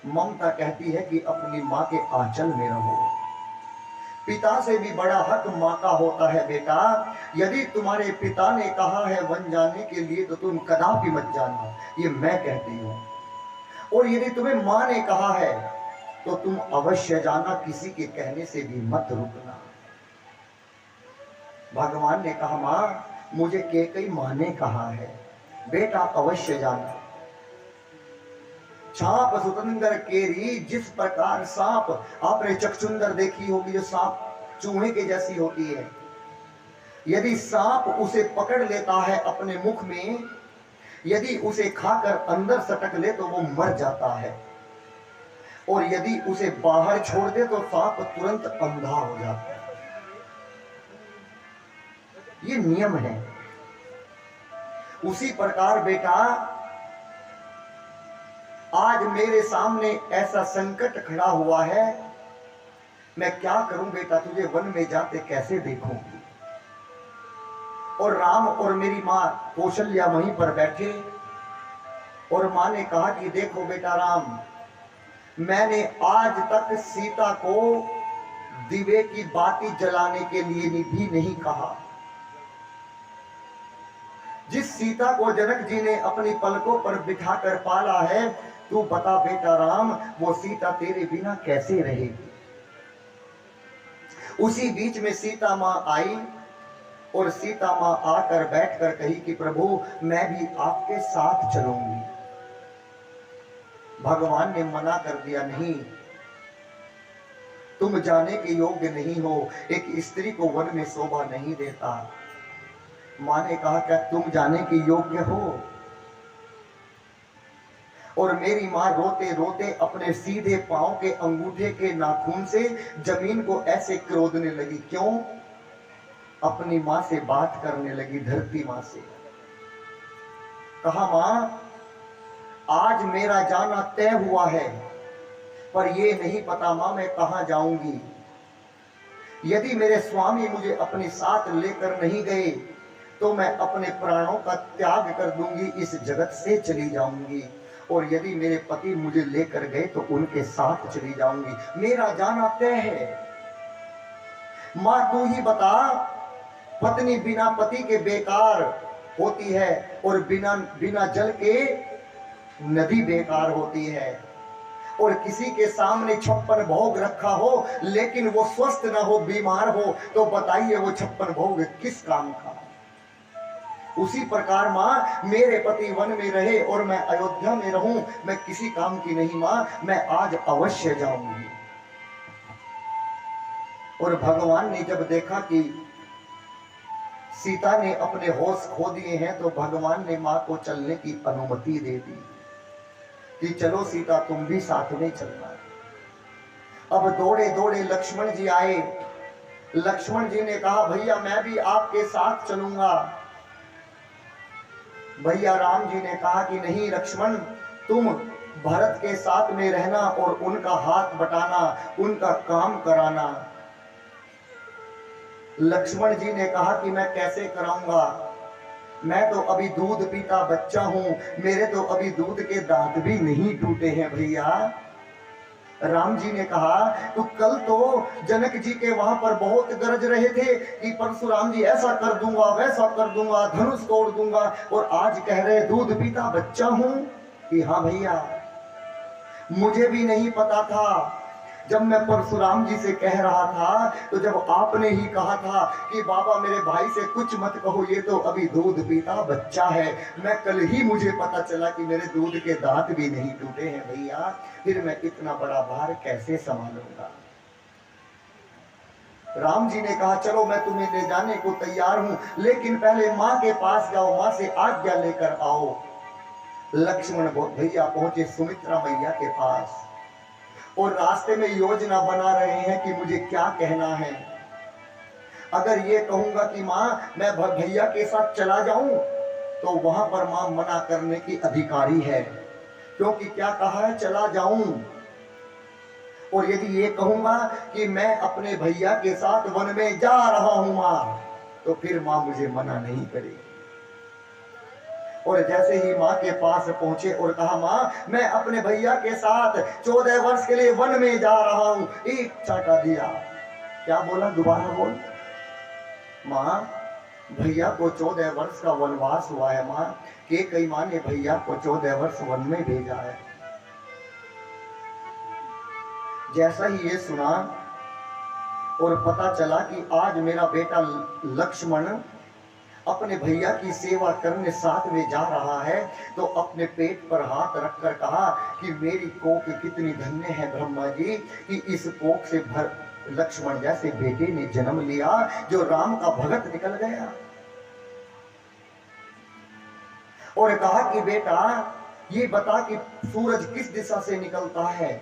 ममता कहती है कि अपनी मां के आंचल में रहो। पिता से भी बड़ा हक मां का होता है बेटा। यदि तुम्हारे पिता ने कहा है वन जाने के लिए तो तुम कदापि मत जाना, ये मैं कहती हूं। और यदि तुम्हें मां ने कहा है तो तुम अवश्य जाना, किसी के कहने से भी मत रुकना। भगवान ने कहा, मां मुझे केकई मां ने कहा है, बेटा अवश्य जाना। छाप सुतंदर केरी, जिस प्रकार सांप, आपने चकचुंदर देखी होगी जो सांप चूहे के जैसी होती है। यदि सांप उसे पकड़ लेता है अपने मुख में, यदि उसे खाकर अंदर सटक ले तो वो मर जाता है, और यदि उसे बाहर छोड़ दे तो सांप तुरंत अंधा हो जाता है। ये नियम है। उसी प्रकार बेटा, आज मेरे सामने ऐसा संकट खड़ा हुआ है, मैं क्या करूं बेटा? तुझे वन में जाते कैसे देखूंगी? और राम और मेरी मां कौशल्या वहीं पर बैठे, और मां ने कहा कि देखो बेटा राम, मैंने आज तक सीता को दिवे की बाती जलाने के लिए भी नहीं कहा। जिस सीता को जनक जी ने अपनी पलकों पर बिठाकर पाला है, तू बता बेटा राम, वो सीता तेरे बिना कैसे रहेगी? उसी बीच में सीता मां आई, और सीता मां आकर बैठकर कही कि प्रभु मैं भी आपके साथ चलूंगी। भगवान ने मना कर दिया, नहीं, तुम जाने के योग्य नहीं हो, एक स्त्री को वन में शोभा नहीं देता। मां ने कहा, क्या तुम जाने के योग्य हो? और मेरी मां रोते रोते अपने सीधे पांव के अंगूठे के नाखून से जमीन को ऐसे क्रोधने लगी। क्यों? अपनी मां से बात करने लगी, धरती मां से। कहा, मां आज मेरा जाना तय हुआ है, पर ये नहीं पता मां मैं कहां जाऊंगी। यदि मेरे स्वामी मुझे अपने साथ लेकर नहीं गए तो मैं अपने प्राणों का त्याग कर दूंगी, इस जगत से चली जाऊंगी। और यदि मेरे पति मुझे लेकर गए तो उनके साथ चली जाऊंगी। मेरा जाना तय है। मां तू ही बता, पत्नी बिना पति के बेकार होती है, और बिना जल के नदी बेकार होती है। और किसी के सामने 56 भोग रखा हो लेकिन वो स्वस्थ ना हो, बीमार हो, तो बताइए वो 56 भोग किस काम का? उसी प्रकार माँ मेरे पति वन में रहे और मैं अयोध्या में रहूं, मैं किसी काम की नहीं माँ, मैं आज अवश्य जाऊंगी। और भगवान ने जब देखा कि सीता ने अपने होश खो दिए हैं तो भगवान ने मां को चलने की अनुमति दे दी कि चलो सीता तुम भी साथ में चलना। अब दौड़े दौड़े लक्ष्मण जी आए। लक्ष्मण जी ने कहा भैया मैं भी आपके साथ चलूंगा। भैया राम जी ने कहा कि नहीं लक्ष्मण, तुम भरत के साथ में रहना और उनका हाथ बटाना, उनका काम कराना। लक्ष्मण जी ने कहा कि मैं कैसे कराऊंगा, मैं तो अभी दूध पीता बच्चा हूं, मेरे तो अभी दूध के दांत भी नहीं टूटे हैं भैया। राम जी ने कहा तो कल तो जनक जी के वहां पर बहुत गरज रहे थे कि परशुराम जी ऐसा कर दूंगा वैसा कर दूंगा, धनुष तोड़ दूंगा, और आज कह रहे दूध पीता बच्चा हूं। कि हाँ भैया मुझे भी नहीं पता था। जब मैं परशुराम जी से कह रहा था तो जब आपने ही कहा था कि बाबा मेरे भाई से कुछ मत कहो, ये तो अभी दूध पीता बच्चा है, मैं कल ही मुझे पता चला कि मेरे दूध के दांत भी नहीं टूटे हैं भैया, फिर मैं इतना बड़ा भार कैसे संभालूंगा। राम जी ने कहा चलो मैं तुम्हें ले जाने को तैयार हूं, लेकिन पहले माँ के पास जाओ, माँ से आज्ञा लेकर आओ। लक्ष्मण भैया पहुंचे सुमित्रा मैया के पास और रास्ते में योजना बना रहे हैं कि मुझे क्या कहना है। अगर ये कहूंगा कि माँ मैं भैया के साथ चला जाऊं तो वहां पर माँ मना करने की अधिकारी है, क्योंकि क्या कहा है चला जाऊं। और यदि ये कहूंगा कि मैं अपने भैया के साथ वन में जा रहा हूं माँ, तो फिर माँ मुझे मना नहीं करेगी। और जैसे ही माँ के पास पहुंचे और कहा माँ मैं अपने भैया के साथ 14 वर्ष के लिए वन में जा रहा हूं, एक चाटा दिया। क्या बोला दोबारा बोल। माँ भैया को 14 वर्ष का वनवास हुआ है माँ, के कई माँ ने भैया को 14 वर्ष वन में भेजा है। जैसा ही ये सुना और पता चला कि आज मेरा बेटा लक्ष्मण अपने भैया की सेवा करने साथ में जा रहा है, तो अपने पेट पर हाथ रखकर कहा कि मेरी कोख कितनी धन्य है ब्रह्मा जी कि इस कोख से लक्ष्मण जैसे बेटे ने जन्म लिया जो राम का भगत निकल गया। और कहा कि बेटा ये बता कि सूरज किस दिशा से निकलता है।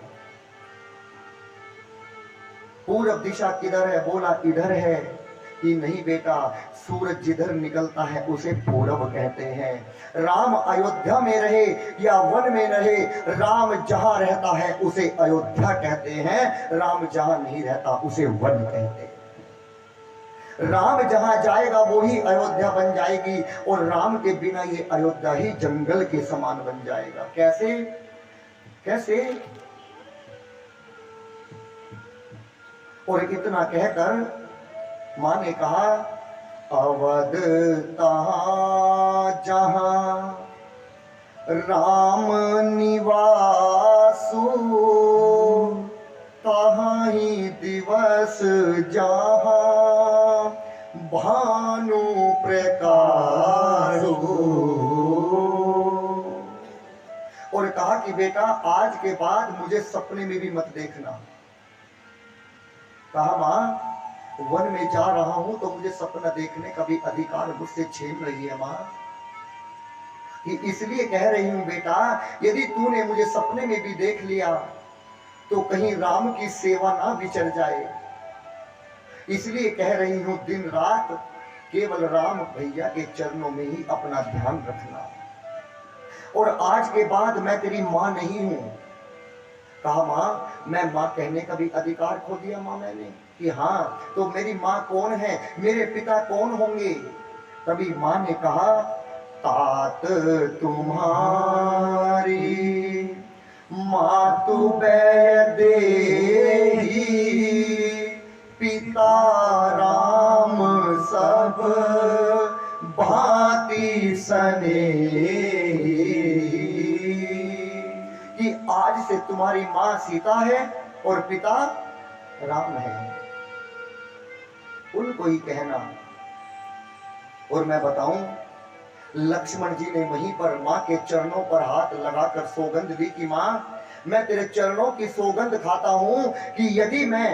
पूर्व दिशा किधर है? बोला इधर है। कि नहीं बेटा सूरज जिधर निकलता है उसे पूरब कहते हैं। राम अयोध्या में रहे या वन में रहे, राम जहां रहता है उसे अयोध्या कहते हैं, राम जहां नहीं रहता उसे वन कहते हैं। राम जहां जाएगा वो ही अयोध्या बन जाएगी, और राम के बिना ये अयोध्या ही जंगल के समान बन जाएगा। कैसे कैसे? और इतना कहकर मां ने कहा अवध तहां जहां राम निवासु, तहां ही दिवस जहां भानु प्रकाशु। और कहा कि बेटा आज के बाद मुझे सपने में भी मत देखना। कहा मां वन में जा रहा हूं तो मुझे सपना देखने का भी अधिकार मुझसे छीन रही है मां। कि इसलिए कह रही हूं बेटा यदि तूने मुझे सपने में भी देख लिया तो कहीं राम की सेवा ना बिछड़ जाए, इसलिए कह रही हूं दिन रात केवल राम भैया के चरणों में ही अपना ध्यान रखना। और आज के बाद मैं तेरी मां नहीं हूं। कहा मां मैं मां कहने का भी अधिकार खो दिया मां मैंने कि हाँ तो मेरी मां कौन है, मेरे पिता कौन होंगे। तभी मां ने कहा तात तुम्हारी मातु देही, पिता राम सब भांति स्नेही। कि आज से तुम्हारी मां सीता है और पिता राम है, उनको ही कहना। और मैं बताऊं लक्ष्मण जी ने वहीं पर माँ के चरणों पर हाथ लगाकर सौगंध दी कि माँ, मैं तेरे चरणों की सौगंध खाता हूं कि यदि मैं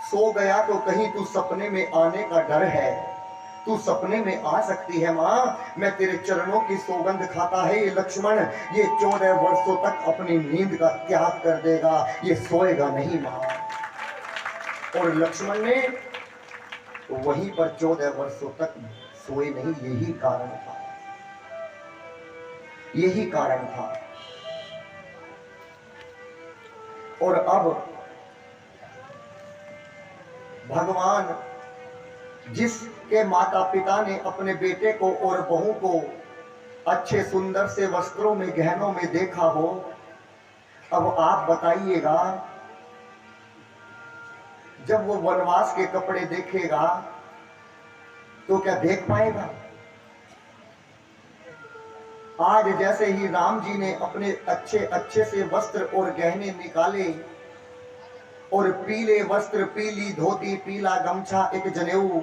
सो गया तो कहीं तू सपने में आने का डर है, तू सपने में आ सकती है माँ, मैं तेरे चरणों की सौगंध खाता है ये लक्ष्मण, ये 14 वर्षों तक अपनी नींद का त्याग कर देगा, ये सोएगा नहीं माँ। और लक्ष्मण ने वहीं पर 14 वर्षों तक सोए नहीं, यही कारण था, यही कारण था। और अब भगवान जिसके माता पिता ने अपने बेटे को और बहू को अच्छे सुंदर से वस्त्रों में गहनों में देखा हो, अब आप बताइएगा जब वो वनवास के कपड़े देखेगा तो क्या देख पाएगा? आज जैसे ही राम जी ने अपने अच्छे अच्छे से वस्त्र और गहने निकाले और पीले वस्त्र, पीली धोती, पीला गमछा, एक जनेऊ,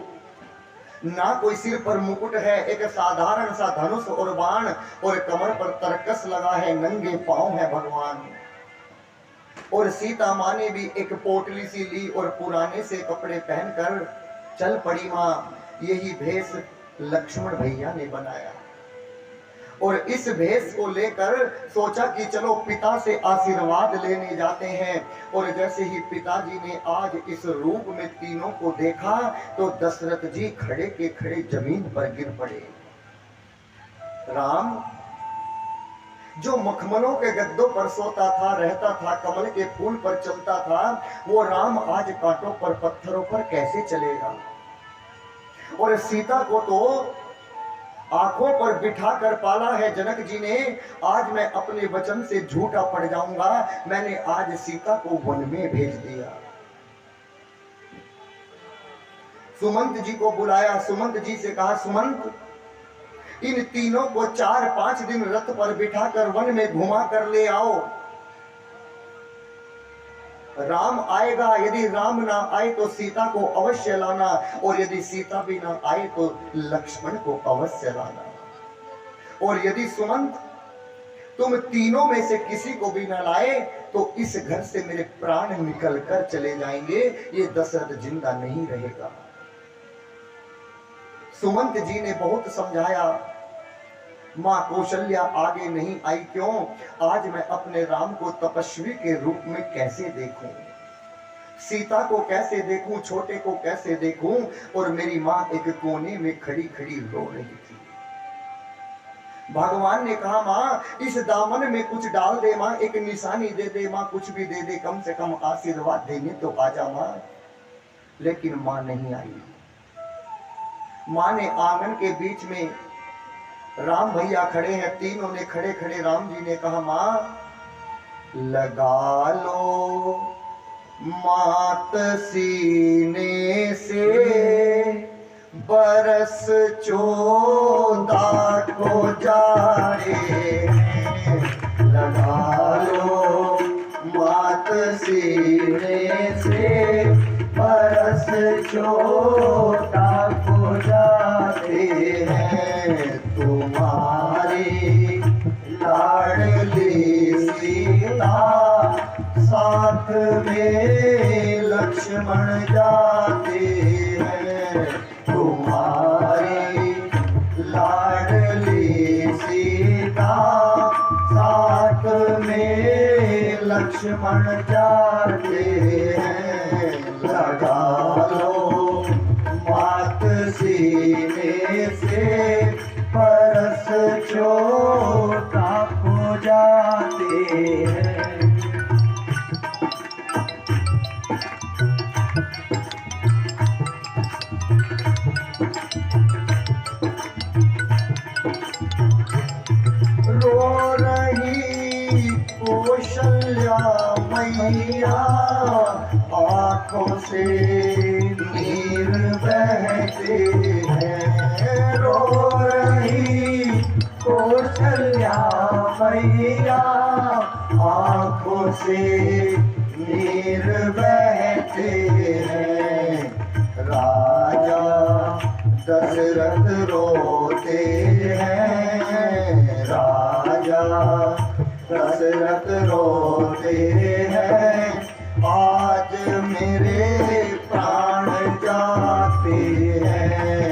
ना कोई सिर पर मुकुट है, एक साधारण सा धनुष और बाण और कमर पर तरकस लगा है, नंगे पांव है भगवान। और सीता माँ ने भी एक पोटली सी ली और पुराने से कपड़े पहनकर चल पड़ी माँ। यही भेष लक्ष्मण भैया ने बनाया और इस भेष को लेकर सोचा कि चलो पिता से आशीर्वाद लेने जाते हैं। और जैसे ही पिताजी ने आज इस रूप में तीनों को देखा तो दशरथ जी खड़े के खड़े जमीन पर गिर पड़े। राम जो मखमलों के गद्दों पर सोता था, रहता था, कमल के फूल पर चलता था, वो राम आज कांटों पर, पत्थरों पर कैसे चलेगा? और सीता को तो आंखों पर बिठा कर पाला है जनक जी ने। आज मैं अपने वचन से झूठा पड़ जाऊंगा, मैंने आज सीता को वन में भेज दिया। सुमंत जी को बुलाया, सुमंत जी से कहा, सुमंत इन तीनों को 4-5 दिन रथ पर बिठाकर वन में घुमा कर ले आओ। राम आएगा, यदि राम ना आए तो सीता को अवश्य लाना, और यदि सीता भी ना आए तो लक्ष्मण को अवश्य लाना। और यदि सुमंत तुम तीनों में से किसी को भी ना लाए तो इस घर से मेरे प्राण निकल कर चले जाएंगे, ये दशरथ जिंदा नहीं रहेगा। सुमंत जी ने बहुत समझाया, मां कौशल्या आगे नहीं आई क्यों? आज मैं अपने राम को तपस्वी के रूप में कैसे देखूं, सीता को कैसे देखूं, छोटे को कैसे देखूं? और मेरी मां एक कोने में खड़ी खड़ी रो रही थी। भगवान ने कहा, मां इस दामन में कुछ डाल दे, मां एक निशानी दे दे, मां कुछ भी दे दे, कम से कम आशीर्वाद देने तो आजा मां। लेकिन मां नहीं आई। मां ने आंगन के बीच में, राम भैया खड़े हैं, तीनों ने खड़े खड़े राम जी ने कहा, मां लगा लो मात सीने से बरस 14 को जाए, लगा लो मात सीने से बरस 14 को जाते हैं, तुम्हारी लाडली सीता साथ में लक्ष्मण जाते हैं, तुम्हारी लाडली सीता साथ में लक्ष्मण जाते हैं, लगा लो मात सीने से परस 14 को जाते हैं। रो रही कौशल्या मैया, आंखों से नीर बहते हैं, रो रही कौशल्या मैया, आंखों से नीर बहते हैं, राजा दशरथ रोते रोते हैं, राजा दशरथ रोते हैं, आज मेरे प्राण जाते हैं,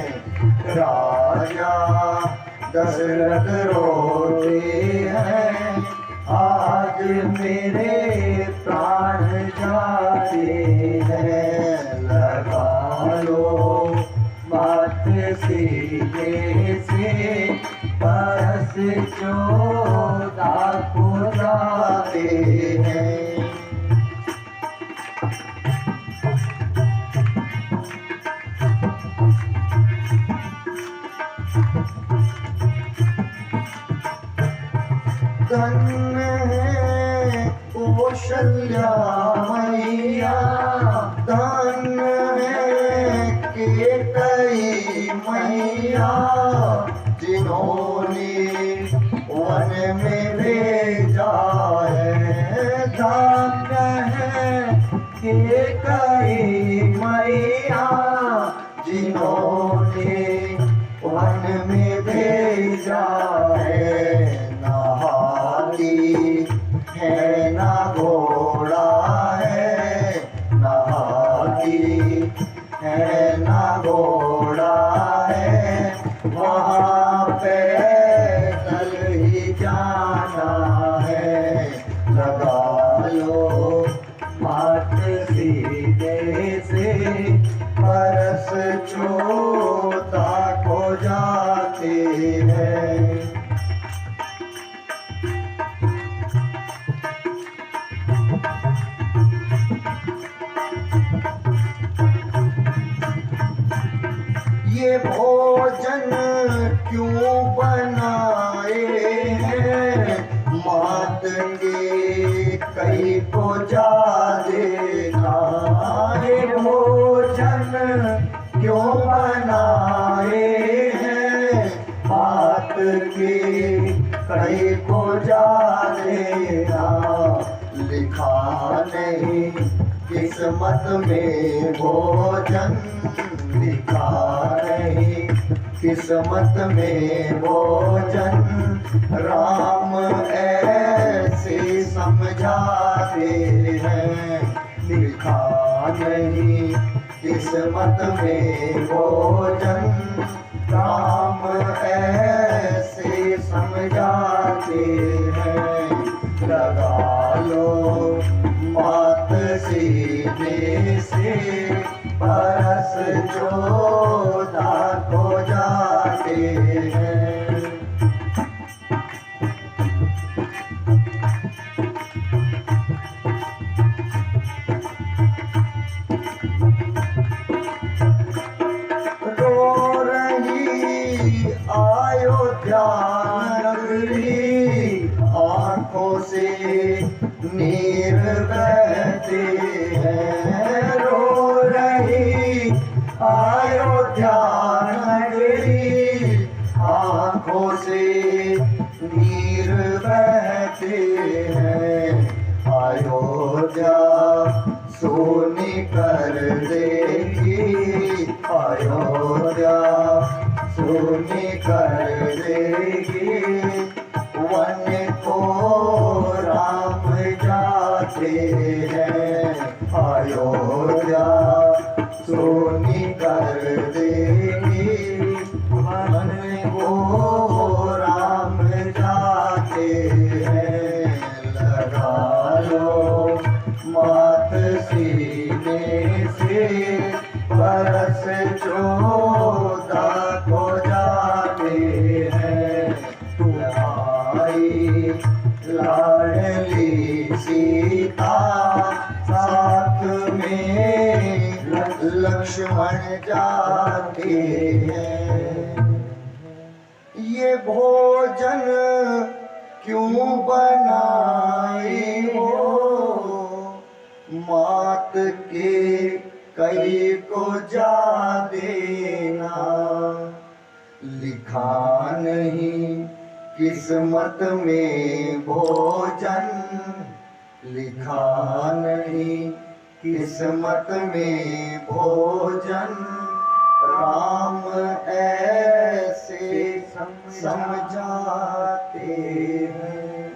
राजा दशरथ रोते हैं, आज मेरे प्राण जाते हैं, लगा लो बात सीधे से, बरस 14 को जाते हैं। धन्य है कौशल्या मैया, धन्य है कैकेयी मैया, जिन्होंने वन में भेजा है, धन्य है कैकेयी मैया, जिन्होंने वन में भेजा है, है ना घोड़ा है, नहाती है ना घोड़ा है, वहाँ पैदल ही जाना है, लगा लो मात सीधे से, बरस 14 को जाते हैं। ये भोजन क्यों बनाए हैं, मात के कई को जा देना, ये भोजन क्यों बनाए हैं, मात के कई को जा देना, लिखा नहीं किस्मत में भोजन, लिखा नहीं किस्मत में भोजन, राम ऐसे समझाते हैं, लिखा नहीं किस्मत में भोजन, राम ऐसे समझाते हैं, लगा लो मात सीधे से, बरस 14 को जाते हैं। रो रही अयोध्या नगरी, आंखों से नीर बहते हैं, रो रही अयोध्या नगरी, आंखों से नीर बहते हैं, अयोध्या सोनी कर देगी, अयोध्या सोनी कर देगी, वन को राम जाते हैं, अयोध्या सोनी कर देगी, वन को राम जाते हैं, लगा लो मात सीने से, बरस 14 को जाते हैं, तुम्हारी लाडली सीता, साथ में लक्ष्मण जाते हैं, ये भोजन क्यों बनाए हो, मात के कई को जा देना, लिखा नहीं किस्मत में भोजन, लिखा नहीं किस्मत में भोजन, राम ऐसे समझाते हैं।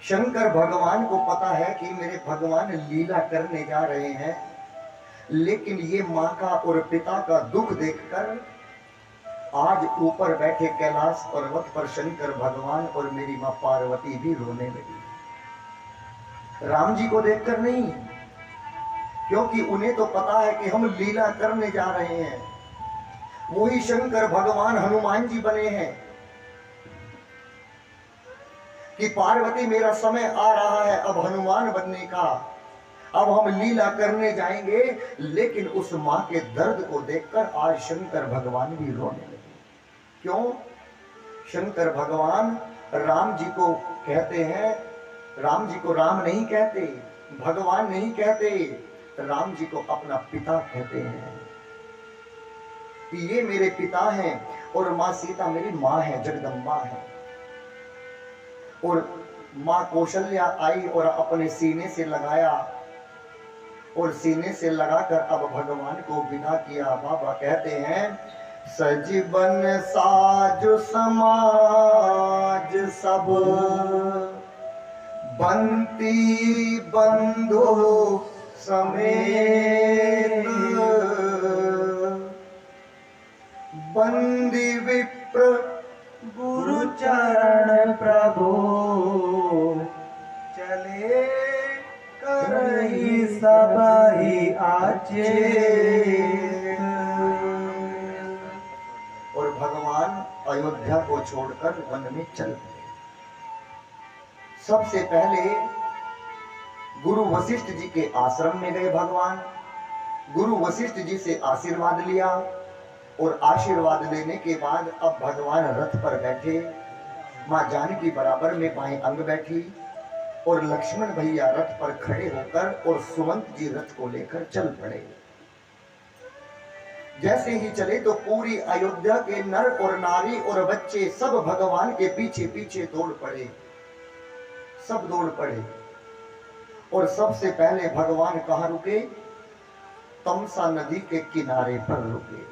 शंकर भगवान को पता है कि मेरे भगवान लीला करने जा रहे हैं, लेकिन ये माँ का और पिता का दुख देखकर आज ऊपर बैठे कैलाश पर्वत पर शंकर भगवान और मेरी माँ पार्वती भी रोने लगी। राम जी को देखकर नहीं, क्योंकि उन्हें तो पता है कि हम लीला करने जा रहे हैं। वही शंकर भगवान हनुमान जी बने हैं कि पार्वती मेरा समय आ रहा है अब हनुमान बनने का, अब हम लीला करने जाएंगे। लेकिन उस मां के दर्द को देखकर आज शंकर भगवान भी रोने लगे। क्यों? शंकर भगवान राम जी को कहते हैं, राम जी को राम नहीं कहते, भगवान नहीं कहते, राम जी को अपना पिता कहते हैं कि ये मेरे पिता हैं और माँ सीता मेरी माँ है, जगदम्बा है। और माँ कौशल्या आई और अपने सीने से लगाया और सीने से लगाकर अब भगवान को विदा किया। बाबा कहते हैं सजीवन साज समाज सब बंती बंधु समेत बंदी विप्र गुरु चरण प्रभु चले करही सबहि आचेत। और भगवान अयोध्या को छोड़कर वन में चल गए। सबसे पहले गुरु वशिष्ठ जी के आश्रम में गए भगवान। गुरु वशिष्ठ जी से आशीर्वाद लिया और आशीर्वाद लेने के बाद अब भगवान रथ पर बैठे। माँ जानकी बराबर में बाएं अंग बैठी और लक्ष्मण भैया रथ पर खड़े होकर और सुमंत जी रथ को लेकर चल पड़े। जैसे ही चले तो पूरी अयोध्या के नर और नारी और बच्चे सब भगवान के पीछे पीछे दौड़ पड़े, सब दौड़ पड़े। और सबसे पहले भगवान कहाँ रुके? तमसा नदी के किनारे पर रुके।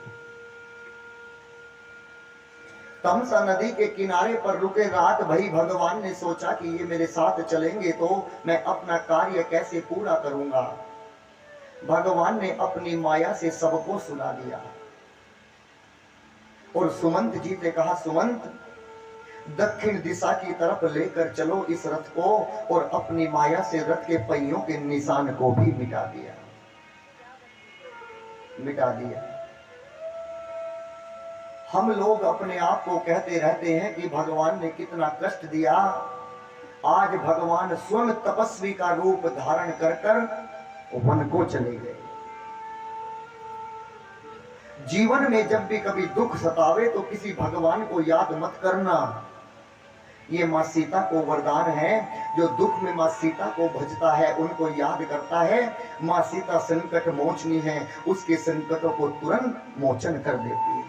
तमसा नदी के किनारे पर रुके। रात भई भगवान ने सोचा कि ये मेरे साथ चलेंगे तो मैं अपना कार्य कैसे पूरा करूंगा। भगवान ने अपनी माया से सबको सुला दिया और सुमंत जी ने कहा सुमंत दक्षिण दिशा की तरफ लेकर चलो इस रथ को, और अपनी माया से रथ के पहियों के निशान को भी मिटा दिया, मिटा दिया। हम लोग अपने आप को कहते रहते हैं कि भगवान ने कितना कष्ट दिया। आज भगवान स्वयं तपस्वी का रूप धारण कर कर वन को चले गए। जीवन में जब भी कभी दुख सतावे तो किसी भगवान को याद मत करना। ये माँ सीता को वरदान है, जो दुख में माँ सीता को भजता है, उनको याद करता है, माँ सीता संकट मोचनी है, उसके संकटों को तुरंत मोचन कर देती है।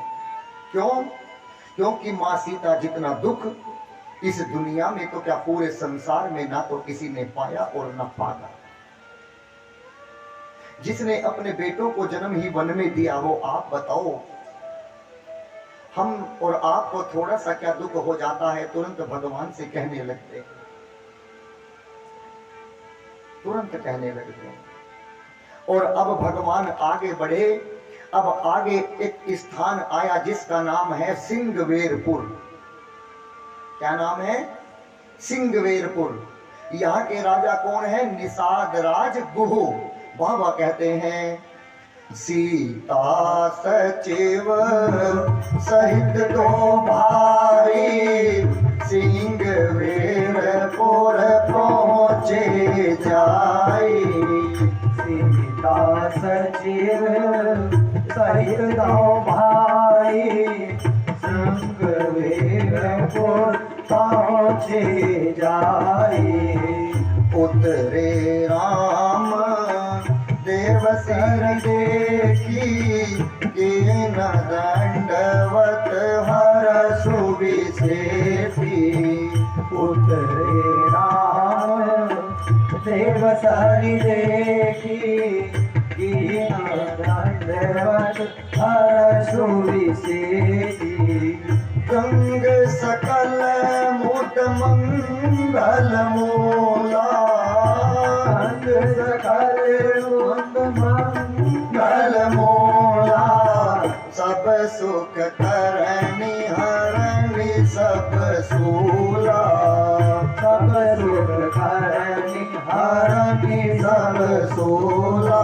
क्यों? क्योंकि माँ सीता जितना दुख इस दुनिया में तो क्या पूरे संसार में ना तो किसी ने पाया और ना पागा। जिसने अपने बेटों को जन्म ही वन में दिया हो, आप बताओ हम और आपको थोड़ा सा क्या दुख हो जाता है तुरंत भगवान से कहने लगते हैं, तुरंत कहने लगते हैं। और अब भगवान आगे बढ़े। अब आगे एक स्थान आया जिसका नाम है सिंगवेरपुर। क्या नाम है? सिंगवेरपुर। यहाँ के राजा कौन है? निषाद राज गुह। बाबा कहते हैं सीता सचिव सहित दो भाई सिंगवेरपुर पहुँचे जाई। सीता सचिव सहित दो भाई सिंगवेरपुर पहुँचे जाई। उतरे राम देव सिर देखी कीन दंडवत हर सुविशेषी। उतरे राम देव सरि देखी कीन दंडवत हरषु विशेषी गंग सकल मोद मंगल मूला अंग सकल मुद मंगल मूला सब सुख करनी हरणी सब सूला सब सुख करनी हरणी सब सूला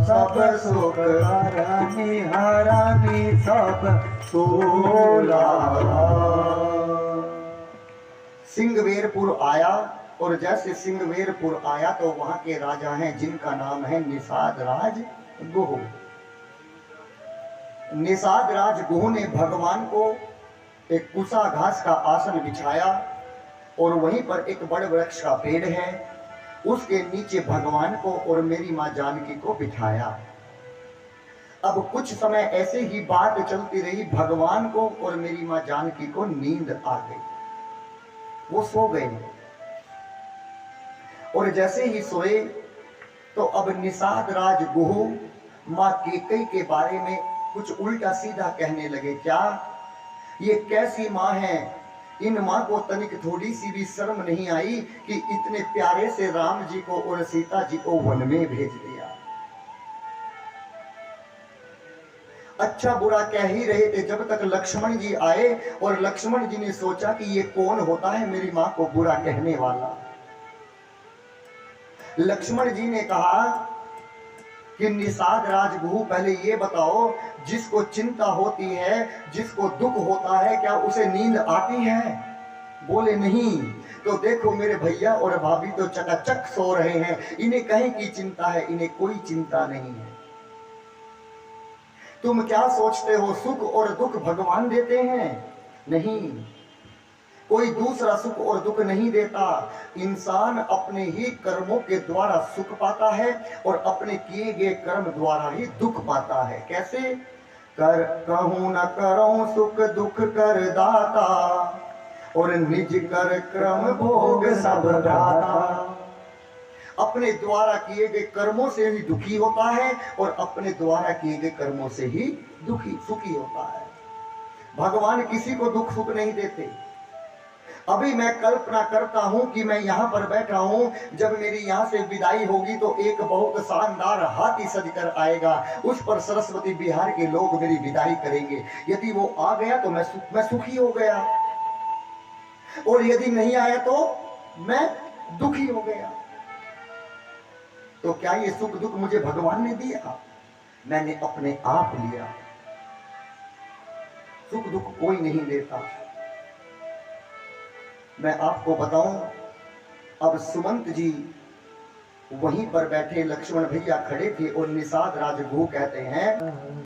सब सुख करनी हरनी सब सूला। सिंगवेरपुर आया और जैसे सिंगवेरपुर आया तो वहां के राजा हैं जिनका नाम है निषाद राज गुह। निषाद राज गुह ने भगवान को एक कुसा घास का आसन बिछाया और वहीं पर एक बड़े वृक्ष का पेड़ है, उसके नीचे भगवान को और मेरी मां जानकी को बिठाया। अब कुछ समय ऐसे ही बात चलती रही, भगवान को और मेरी मां जानकी को नींद आ गई, वो सो गए। और जैसे ही सोए तो अब निषाद राज गुह मां केकई के बारे में कुछ उल्टा सीधा कहने लगे। क्या ये कैसी मां है, इन मां को तनिक थोड़ी सी भी शर्म नहीं आई कि इतने प्यारे से राम जी को और सीता जी को वन में भेज दिया। अच्छा बुरा कह ही रहे थे जब तक लक्ष्मण जी आए और लक्ष्मण जी ने सोचा कि ये कौन होता है मेरी मां को बुरा कहने वाला। लक्ष्मण जी ने कहा कि निषाद राजगुह पहले ये बताओ, जिसको चिंता होती है, जिसको दुख होता है, क्या उसे नींद आती है? बोले नहीं। तो देखो मेरे भैया और भाभी तो चकाचक सो रहे हैं, इन्हें कहीं की चिंता है? इन्हें कोई चिंता नहीं है। तुम क्या सोचते हो सुख और दुख भगवान देते हैं? नहीं, कोई दूसरा सुख और दुख नहीं देता। इंसान अपने ही कर्मों के द्वारा सुख पाता है और अपने किए गए कर्म द्वारा ही दुख पाता है। कैसे? कर कहूं न करो सुख दुख कर दाता और निज कर क्रम भोग सब दाता। अपने द्वारा किए गए कर्मों से ही दुखी होता है और अपने द्वारा किए गए कर्मों से ही सुखी होता है। भगवान किसी को दुख सुख नहीं देते। अभी मैं कल्पना करता हूं कि मैं यहां पर बैठा हूं, जब मेरी यहां से विदाई होगी तो एक बहुत शानदार हाथी सजकर आएगा, उस पर सरस्वती बिहार के लोग मेरी विदाई करेंगे। यदि वो आ गया तो मैं सुखी हो गया, और यदि नहीं आया तो मैं दुखी हो गया। तो क्या ये सुख दुख मुझे भगवान ने दिया? मैंने अपने आप लिया। सुख दुख कोई नहीं देता। मैं आपको बताऊं, अब सुमंत जी वहीं पर बैठे, लक्ष्मण भैया खड़े थे और निषाद राजगुह कहते हैं